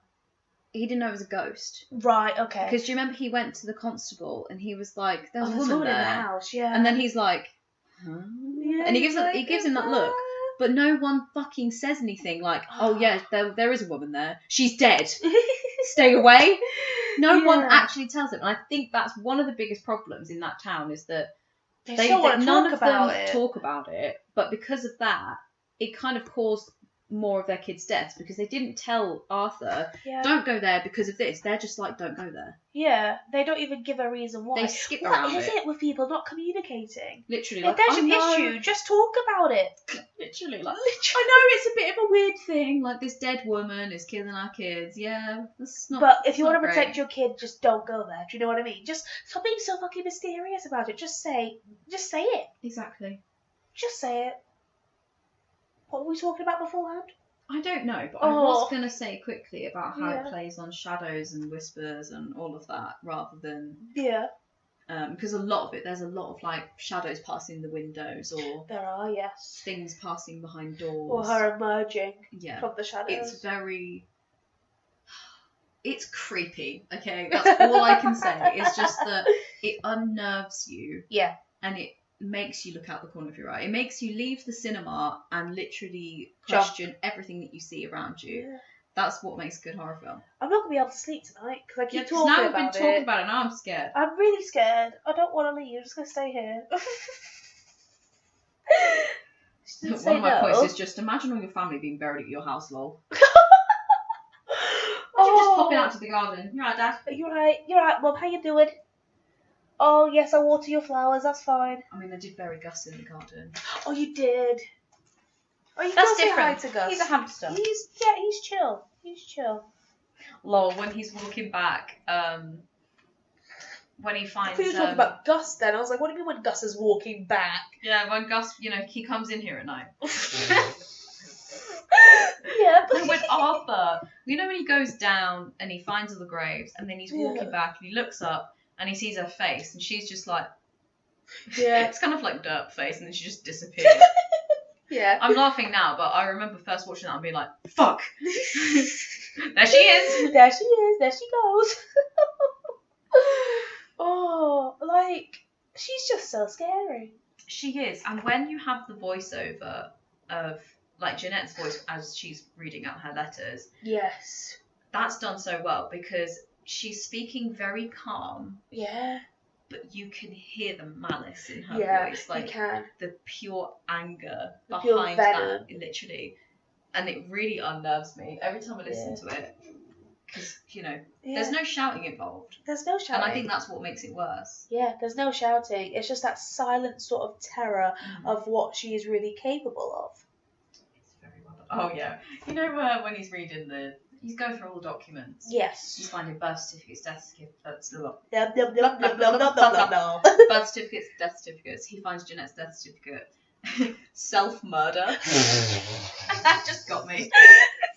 he didn't know it was a ghost. Right, okay. Because do you remember he went to the constable and he was like, "There's a there's woman in the there," house, yeah. and then he's like, "Huh?" Yeah, and he gives he's him that look. But no one fucking says anything like, oh yeah, there is a woman there. She's dead. Stay away. No one Yeah. actually tells him. And I think that's one of the biggest problems in that town is that They still want to none talk of them about it. talk about it. But because of that, it kind of caused more of their kids' deaths because they didn't tell Arthur, Yeah. don't go there because of this. They're just like, don't go there. Yeah, they don't even give a reason why. They skip What around is it. it with people not communicating? Literally, If like, there's "Oh, an no." issue, just talk about it. Literally, like, I know it's a bit of a weird thing, like this dead woman is killing our kids. Yeah, that's not. But if you not want to protect great. your kid, just don't go there. Do you know what I mean? Just stop being so fucking mysterious about it. Just say it. Exactly. Just say it. What were we talking about beforehand? I don't know, but I Oh. was going to say quickly about how Yeah. it plays on shadows and whispers and all of that, rather than Yeah, because a lot of it, there's a lot of like shadows passing the windows or there are, yes. things passing behind Or doors. her emerging Yeah, from the shadows. it's creepy. Okay, that's all I can say. It's just that it unnerves you. Yeah. And it makes you look out the corner of your eye. It makes you leave the cinema and literally Jump. question everything that you see around you. Yeah. That's what makes a good horror film. I'm not going to be able to sleep tonight because I keep Yeah, 'cause talking now we've about been talking it. about it, now I'm scared. I'm really scared. I don't want to leave. I'm just going to stay here. She didn't One say of my no. points is just imagine all your family being buried at your house, lol. Oh, Just popping out to the garden. You alright, Dad? You're right, Mum, how you doing? Oh, yes, I water your flowers, that's fine. I mean, I did bury Gus in the garden. Oh, you did. Oh, you That's can say hi different. to Gus. He's a hamster. He's chill. He's chill. Lol, when he's walking back, when he I finds... thought you were talking about Gus then. I was like, what do you mean when Gus is walking back? Yeah, when Gus, he comes in here at night. Yeah, but... No, when Arthur, when he goes down and he finds all the graves and then he's walking back and he looks up and he sees her face and she's just like, Yeah. it's kind of like dirt face and then she just disappears. Yeah. I'm laughing now, but I remember first watching that and being like, fuck. There she is. There she is. There she goes. Oh, like, she's just so scary. She is. And when you have the voiceover of, like, Jeanette's voice as she's reading out her letters, Yes. that's done so well because she's speaking very calm, Yeah. but you can hear the malice in her Yeah, voice. you Like, can. the pure anger The pure behind venom. that, literally. And it really unnerves me every time I listen to it. Because, Yeah. there's no shouting involved. There's no shouting. And I think that's what makes it worse. Yeah, there's no shouting. It's just that silent sort of terror of what she is really capable of. It's very well done. Oh, yeah. When he's reading he's going through all the documents. He's Yes. finding birth certificates, death certificates, birth certificates, death certificates. He finds Jeanette's death certificate. Self-murder. That just got me.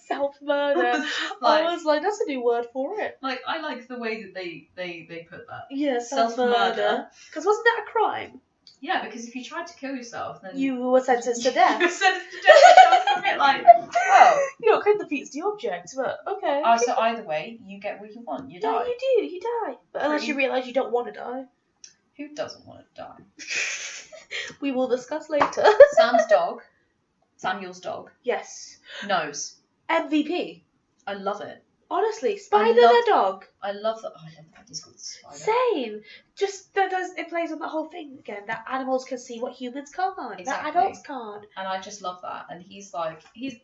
Self-murder. I was like, that's a new word for it. Like, I like the way that they put that. Yeah, Self-murder. self-murder. Because wasn't that a crime? Yeah, because if you tried to kill yourself, then You were sentenced to death. you were sentenced to death. Which I was a bit like, oh. Kind of defeats the object, but okay. Oh, so either way, you get what you want. You Yeah, die. you die. But unless you realise you don't want to die. Who doesn't want to die? We will discuss later. Samuel's dog, Yes. knows. MVP. I love it. Honestly, Spider love- the dog. I love that. Oh, I love that he's called Spider. Same. Just it plays on the whole thing again that animals can see what humans can't. Exactly. That adults can't. And I just love that. And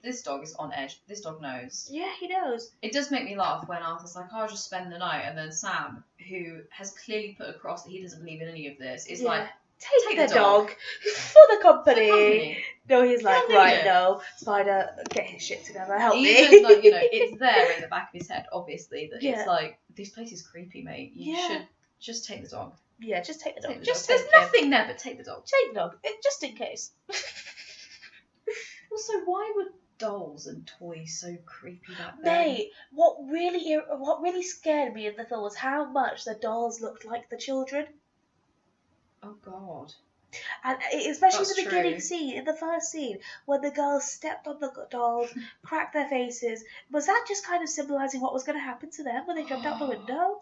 this dog is on edge. This dog knows. Yeah, he knows. It does make me laugh when Arthur's like, oh, I'll just spend the night. And then Sam, who has clearly put across that he doesn't believe in any of this, is like, Take the the dog dog. for the "For company. the company." No, he's like, I need right, it. no, Spider, get his shit together, help Even, me. like, it's there in the back of his head, obviously, that Yeah. it's like, this place is creepy, mate. You Yeah. should just take the dog. Yeah, just take the dog. Take the Just dog. take There's him. nothing there, but take the dog. Take the dog, just in case. Also, why were dolls and toys so creepy back then? Mate, what really scared me in the film was how much the dolls looked like the children. Oh, God. And especially That's the beginning true. scene, in the first scene, when the girls stepped on the dolls, cracked their faces. Was that just kind of symbolising what was going to happen to them when they jumped out the window?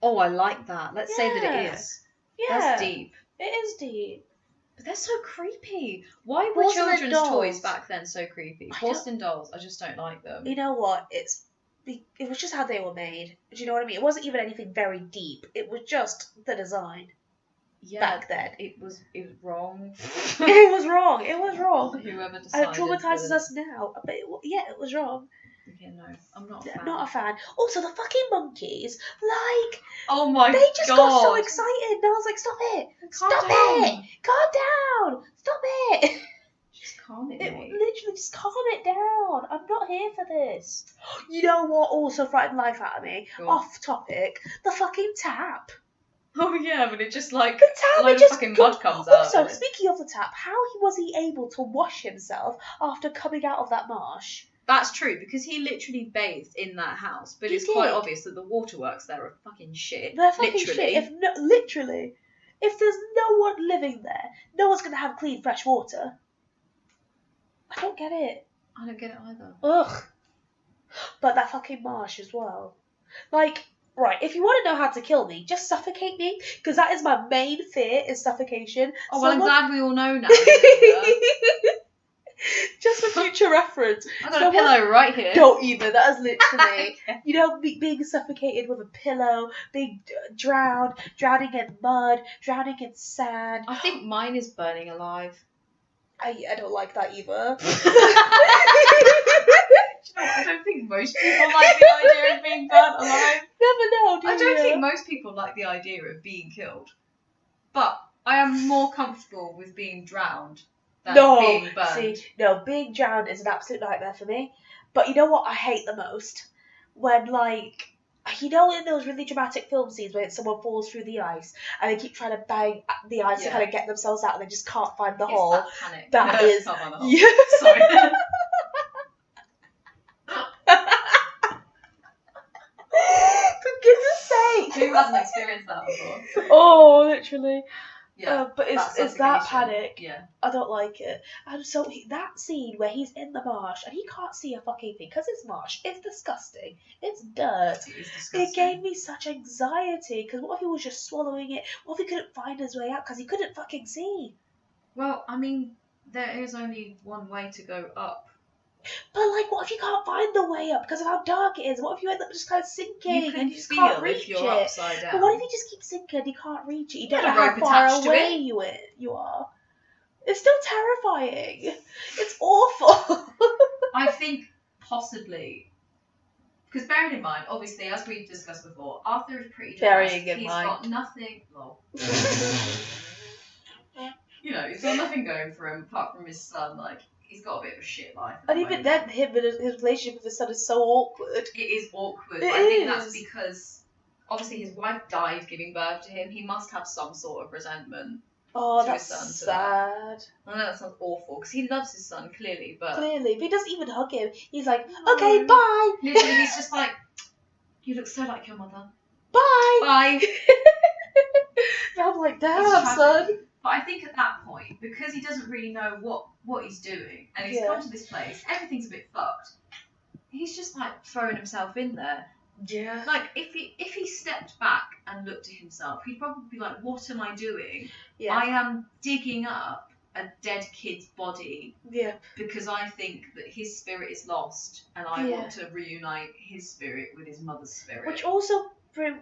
Oh, I like that. Let's say that Yeah. it is. Yeah. That's deep. It is deep. But they're so creepy. Why were Porcelain children's dolls. toys back then so creepy? I Porcelain dolls, I just don't like them. You know what? It was just how they were made. Do you know what I mean? It wasn't even anything very deep. It was just the design Yeah, back then. it was wrong. It was wrong. It was wrong. Whoever And decided. it traumatises that- us now. But it was wrong. Yeah, no, I'm not a fan. Not a fan. Also, the fucking monkeys, like, Oh my they just god. got so excited. And I was like, stop it. Calm Stop down. it. Calm down. Stop it. Just calm it, It mate. literally just calm it down. I'm not here for this. You know what also frightened life out of me? Go on. Off topic. The fucking tap. Oh yeah, but it just like The a tap, load it of just fucking mud comes out. Also, of it. speaking of the tap, how was he able to wash himself after coming out of that marsh? That's true, because he literally bathed in that house, but He it's quite did. obvious that the waterworks there are fucking shit. They're fucking literally. shit. If there's no one living there, no one's gonna have clean fresh water. I don't get it. I don't get it either. Ugh. But that fucking marsh as well. Like, right, if you want to know how to kill me, just suffocate me, because that is my main fear is suffocation. Oh, well, Someone- I'm glad we all know now. Just for future reference. I've got Someone- a pillow right here. Don't even. That is literally, being suffocated with a pillow, being drowning in mud, drowning in sand. I think mine is burning alive. I don't like that either. I don't think most people like the idea of being burnt alive. Never know, do I don't you? think most people like the idea of being killed. But I am more comfortable with being drowned than being burned. See, no, being drowned is an absolute nightmare for me. But you know what I hate the most? When, like, you know in those really dramatic film scenes where someone falls through the ice and they keep trying to bang the ice to kind of get themselves out and they just can't find the hole? That panic. That is... Can't find the hole. Yeah. Sorry. For goodness sake! Who hasn't experienced that before? Oh, literally. Yeah. But it's that suffocation. panic. Yeah. I don't like it. And so that scene where he's in the marsh and he can't see a fucking thing because it's marsh. It's disgusting. It's dirt. It is disgusting. It gave me such anxiety because what if he was just swallowing it? What if he couldn't find his way out because he couldn't fucking see? Well, I mean, there is only one way to go up. But like, what if you can't find the way up because of how dark it is? What if you end up just kind of sinking You and can you just feel can't reach if you're it? upside down. But what if you just keep sinking and you can't reach it? You don't Got know a how rope far attached to away you are. It's still terrifying. It's awful. I think possibly, because bearing in mind, obviously, as we've discussed before, Arthur is pretty depressed. Bearing in He's mind. got nothing. Well, you know, he's got nothing going for him apart from his son. Like, he's got a bit of a shit life. at And the even moment. then, him and his relationship with his son is so awkward. It is awkward. It but I think is. that's because obviously his wife died giving birth to him. He must have some sort of resentment. Oh, To his that's son, to sad. I know that sounds awful because he loves his son clearly, but Clearly, if he doesn't even hug him, he's like, No. okay, bye, literally he's just like, "You look so like your mother." bye. Bye. And I'm like, It's damn, tragic. son. But I think at that point, because he doesn't really know what he's doing, and he's Yeah. come to this place, everything's a bit fucked. He's just like throwing himself in there. Yeah. Like if he stepped back and looked at himself, he'd probably be like, "What am I doing? Yeah. I am digging up a dead kid's body Yeah. because I think that his spirit is lost, and I Yeah. want to reunite his spirit with his mother's spirit." Which also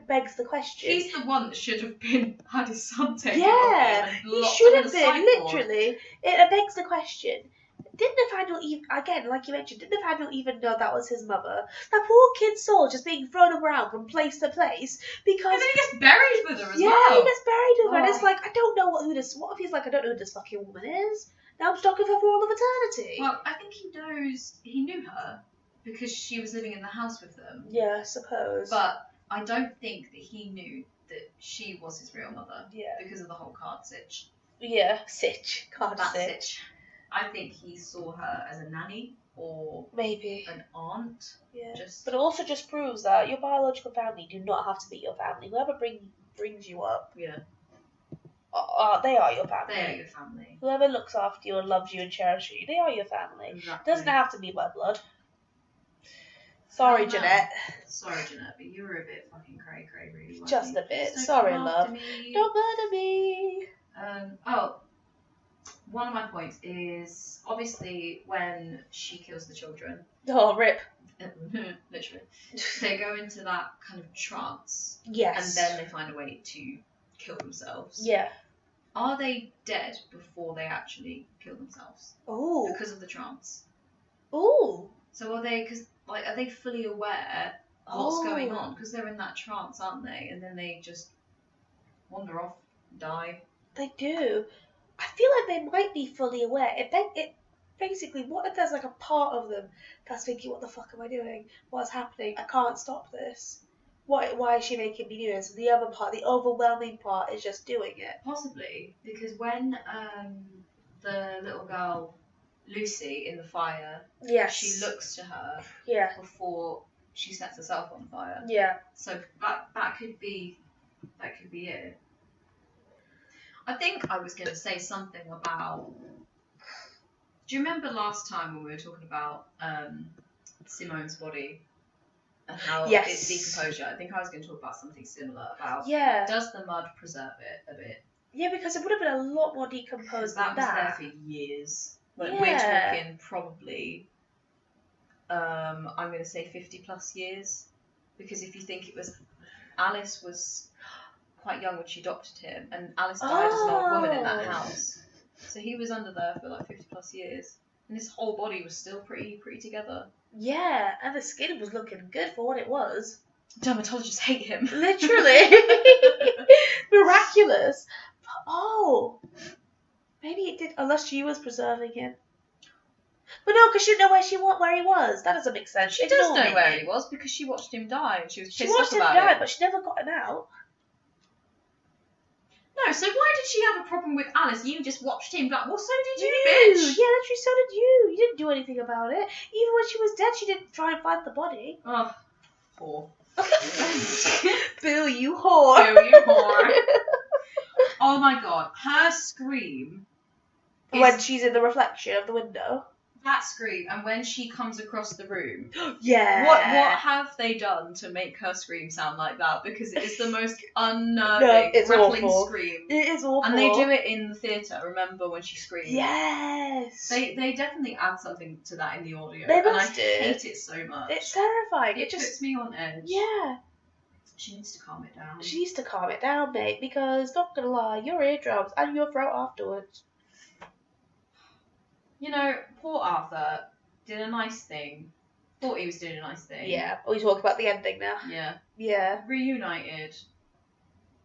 begs the question. He's the one that should have had his son taken Yeah, off him and he locked should him in have a been, psych ward. literally. It begs the question. Didn't Nathaniel even, again, like you mentioned, didn't Nathaniel even know that was his mother? That poor kid's soul just being thrown around from place to place because... And then he gets buried with her as yeah, well. he gets buried with her, and Oh. it's like, I don't know what if he's like, I don't know who this fucking woman is. Now I'm stuck with her for all of eternity. Well, I think he knew her because she was living in the house with them. Yeah, I suppose. But I don't think that he knew that she was his real mother yeah. because of the whole card sitch. Yeah, sitch. Can't That sit. sitch. I think he saw her as a nanny or Maybe. an aunt. Yeah. Just But it also just proves that your biological family do not have to be your family. Whoever brings you up, yeah, they are your family. they are your family. Whoever looks after you and loves you and cherishes you, they are your family. Exactly. Doesn't have to be by blood. Sorry, Oh, no. Jeanette. Sorry, Jeanette, but you were a bit fucking cray, really. weren't Just you? a bit. Just Sorry, don't come love. after me. Don't murder me. One of my points is obviously when she kills the children, Oh, rip. literally, they go into that kind of trance, Yes. and then they find a way to kill themselves. Yeah. Are they dead before they actually kill themselves Ooh. because of the trance? Ooh. So are they fully aware of what's going on because they're in that trance, aren't they? And then they just wander off, die. They do. I feel like they might be fully aware. It basically, what if there's like a part of them that's thinking, what the fuck am I doing? What's happening? I can't stop this. Why is she making me do this? And the other part, the overwhelming part, is just doing it. Possibly because when the little girl Lucy in the fire, Yes. she looks to her Yeah. before she sets herself on fire. Yeah. So that could be it. I think I was going to say something about. Do you remember last time when we were talking about Simone's body and how Yes. it's decomposure? I think I was going to talk about something similar about. Yeah. Does the mud preserve it a bit? Yeah, because it would have been a lot more Because decomposed that than was there that. for years. Like, Yeah. we're talking probably, I'm going to say 50 plus years. Because if you think it was, Alice was quite young when she adopted him, and Alice died as an old woman in that Oh. house. so he was under there for like 50 plus years, and his whole body was still pretty together. Yeah, and the skin was looking good for what it was. Dermatologists hate him. Literally. Miraculous. Oh. Maybe it did, unless she was preserving him. But no, because she didn't know where he was. That doesn't make sense. She does know where he was because she watched him die and she was She pissed watched off him about die, it. but she never got him out. No, so why did she have a problem with Alice? You just watched him die. Well, so did you, Yeah, bitch. literally, so did you. You didn't do anything about it. Even when she was dead, she didn't try and find the body. Oh, whore. Boo, you whore. Boo, you whore. Oh my god, her scream. When she's in the reflection of the window. That scream, and when she comes across the room. Yeah. What have they done to make her scream sound like that? Because it is the most unnerving, it's rattling awful. scream. It is awful. And they do it in the theatre, remember, when she screams? Yes. They definitely add something to that in the audio. They and I must do. hate it so much. It's terrifying. It just puts me on edge. Yeah. She needs to calm it down. She needs to calm it down, mate, because, not gonna lie, your eardrums and your throat afterwards. You know, poor Arthur did a nice thing. Thought he was doing a nice thing. Yeah. We talk about the ending now. Yeah. Yeah. Reunited.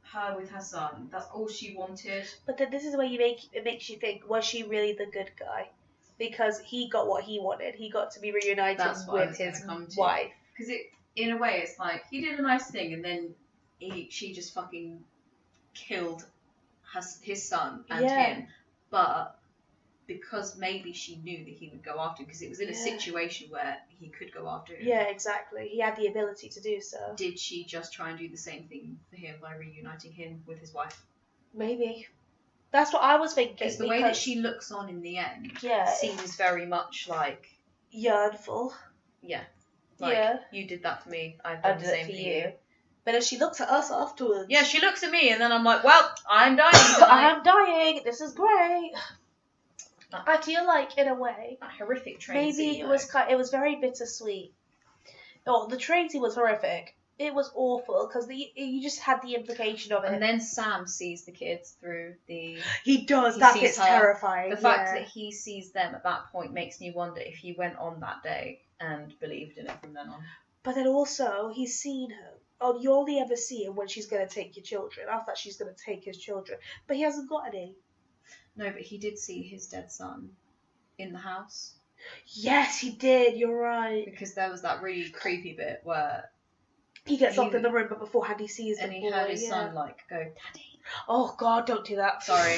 Her with her son. That's all she wanted. But then this is where it makes you think, was she really the good guy? Because he got what he wanted. He got to be reunited That's what I with was his gonna come to. wife. Because in a way, it's like, he did a nice thing, and then she just fucking killed his son and Yeah. him. But because maybe she knew that he would go after him, because it was in a situation where he could go after him. Yeah, exactly. He had the ability to do so. Did she just try and do the same thing for him by reuniting him with his wife? Maybe. That's what I was thinking. Because the way that she looks on in the end seems very much like... yearnful. Yeah. Like, you did that for me, I've done the same for you. But as she looks at us afterwards... Yeah, she looks at me, and then I'm like, well, I'm dying I am dying. This is great. I feel like, in a way, that horrific train maybe scene, it was very bittersweet. Oh, the train scene was horrific. It was awful because you just had the implication of it. And then Sam sees the kids through the... He does. He That sees bit's her. terrifying. The fact that he sees them at that point makes me wonder if he went on that day and believed in it from then on. But then also, he's seen her. Oh, you only ever see him when she's going to take your children. I thought she's going to take his children. But he hasn't got any. No, but he did see his dead son in the house. Yes, he did. You're right. Because there was that really creepy bit where... He gets locked in the room, but beforehand he sees and the he boy. heard his son, like, go, Daddy. Oh, God, don't do that. Sorry.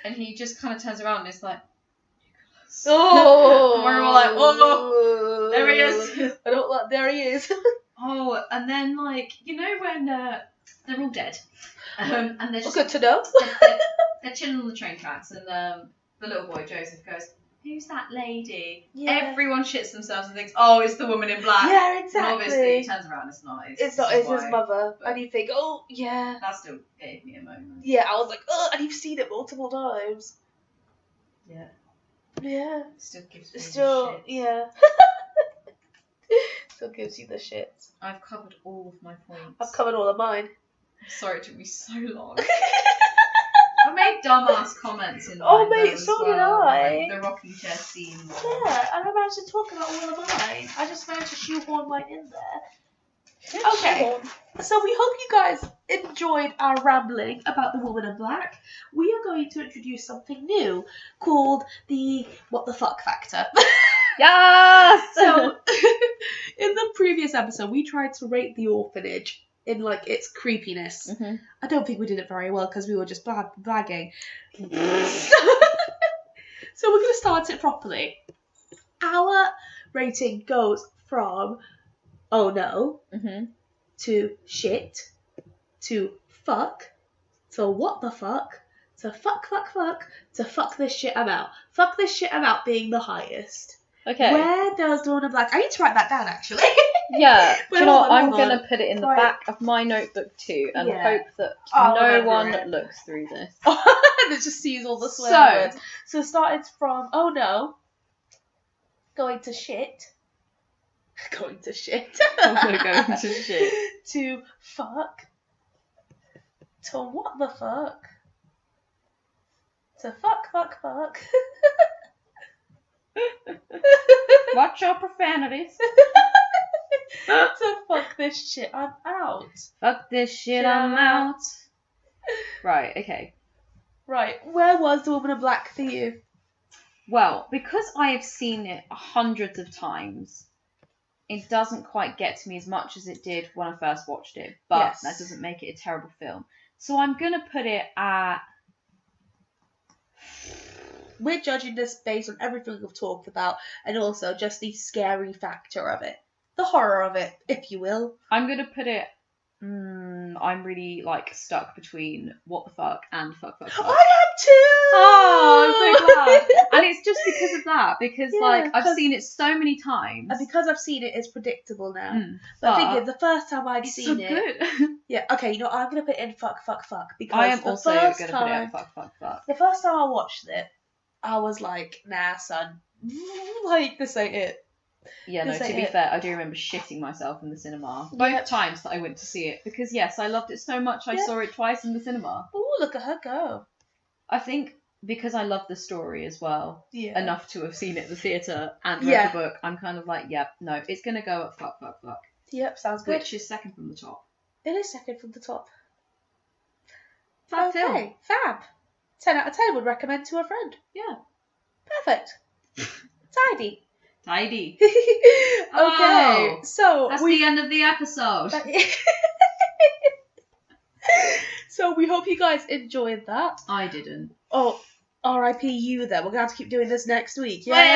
And he just kind of turns around and is like, Nicholas. Oh! And we're all like, oh, there he is. I don't like, there he is. Oh, and then, like, you know when they're all dead. And they're just... Good to know. They're chilling on the train tracks, and the little boy, Joseph, goes, who's that lady? Yeah. Everyone shits themselves and thinks, oh, it's the woman in black. Yeah, exactly. And obviously he turns around, it's not. It's not, it's his wife. mother. But- And you think, oh, yeah. That still gave me a moment. Yeah, I was like, oh, and you've seen it multiple times. Yeah. Yeah. Still gives me Still, the shit. yeah. Still gives you the shits. I've covered all of my points. I've covered all of mine. I'm sorry it took me so long. I made dumbass comments in Oh, mine, mate, though, as so did well, I. like the rocking chair scene. Yeah, and I managed to talk about all of mine. I just managed to shoehorn mine in there. Okay, so we hope you guys enjoyed our rambling about the Woman in Black. We are going to introduce something new called the What the Fuck Factor. Yes! So, in the previous episode, we tried to rate the orphanage in, like, its creepiness. Mm-hmm. I don't think we did it very well because we were just blagging. So we're going to start it properly. Our rating goes from oh no Mm-hmm. to shit to fuck to what the fuck to fuck to fuck this shit I'm out. Fuck this shit I'm out being the highest. Okay. Where does Dawn of Black... I need to write that down, actually. Yeah. Do Wait, you know hold what? on, I'm hold on. going to put it in the Right. back of my notebook too and Yeah. hope that I'll no remember one it. looks through this. And it just sees all the swear words. So started from oh no, going to shit, going to shit, Also going to shit. to fuck, to what the fuck, So fuck. Watch your profanities. So fuck this shit. I'm out. Fuck this shit, I'm out. Right, okay. Right, where was The Woman in Black for you? Well, because I have seen it hundreds of times, it doesn't quite get to me as much as it did when I first watched it. But Yes. that doesn't make it a terrible film. So I'm going to put it at... We're judging this based on everything we've talked about, and also just the scary factor of it. The horror of it, if you will. I'm going to put it... I'm really, stuck between What the Fuck and Fuck. I am too! Oh, I'm so glad. And it's just because of that. Because, Yeah, I've seen it so many times. And because I've seen it, it's predictable now. But But I think the first time I'd it's seen so it... good. Yeah, okay, I'm going to put it in fuck. Because I am the also going first to put it time... at Fuck. The first time I watched it, I was like, nah, son. This ain't it. Yeah, no, Is to that be it? fair, I do remember shitting myself in the cinema. Both Yep. times that I went to see it. Because, yes, I loved it so much I Yep. saw it twice in the cinema. Oh, look at her go. I think because I love the story as well, Yeah. enough to have seen it at the theatre and read Yeah. the book, I'm kind of like, yep, no, it's going to go at Fuck. Yep, sounds good. Which is second from the top. It is second from the top. Fab film. Okay, fab. 10 out of 10 would recommend to a friend. Yeah. Perfect. Tidy. Tidy. Okay, Oh, so That's we the end of the episode. so we hope you guys enjoyed that. I didn't. Oh, R.I.P. you then. We're gonna have to keep doing this next week. Yeah. Bye.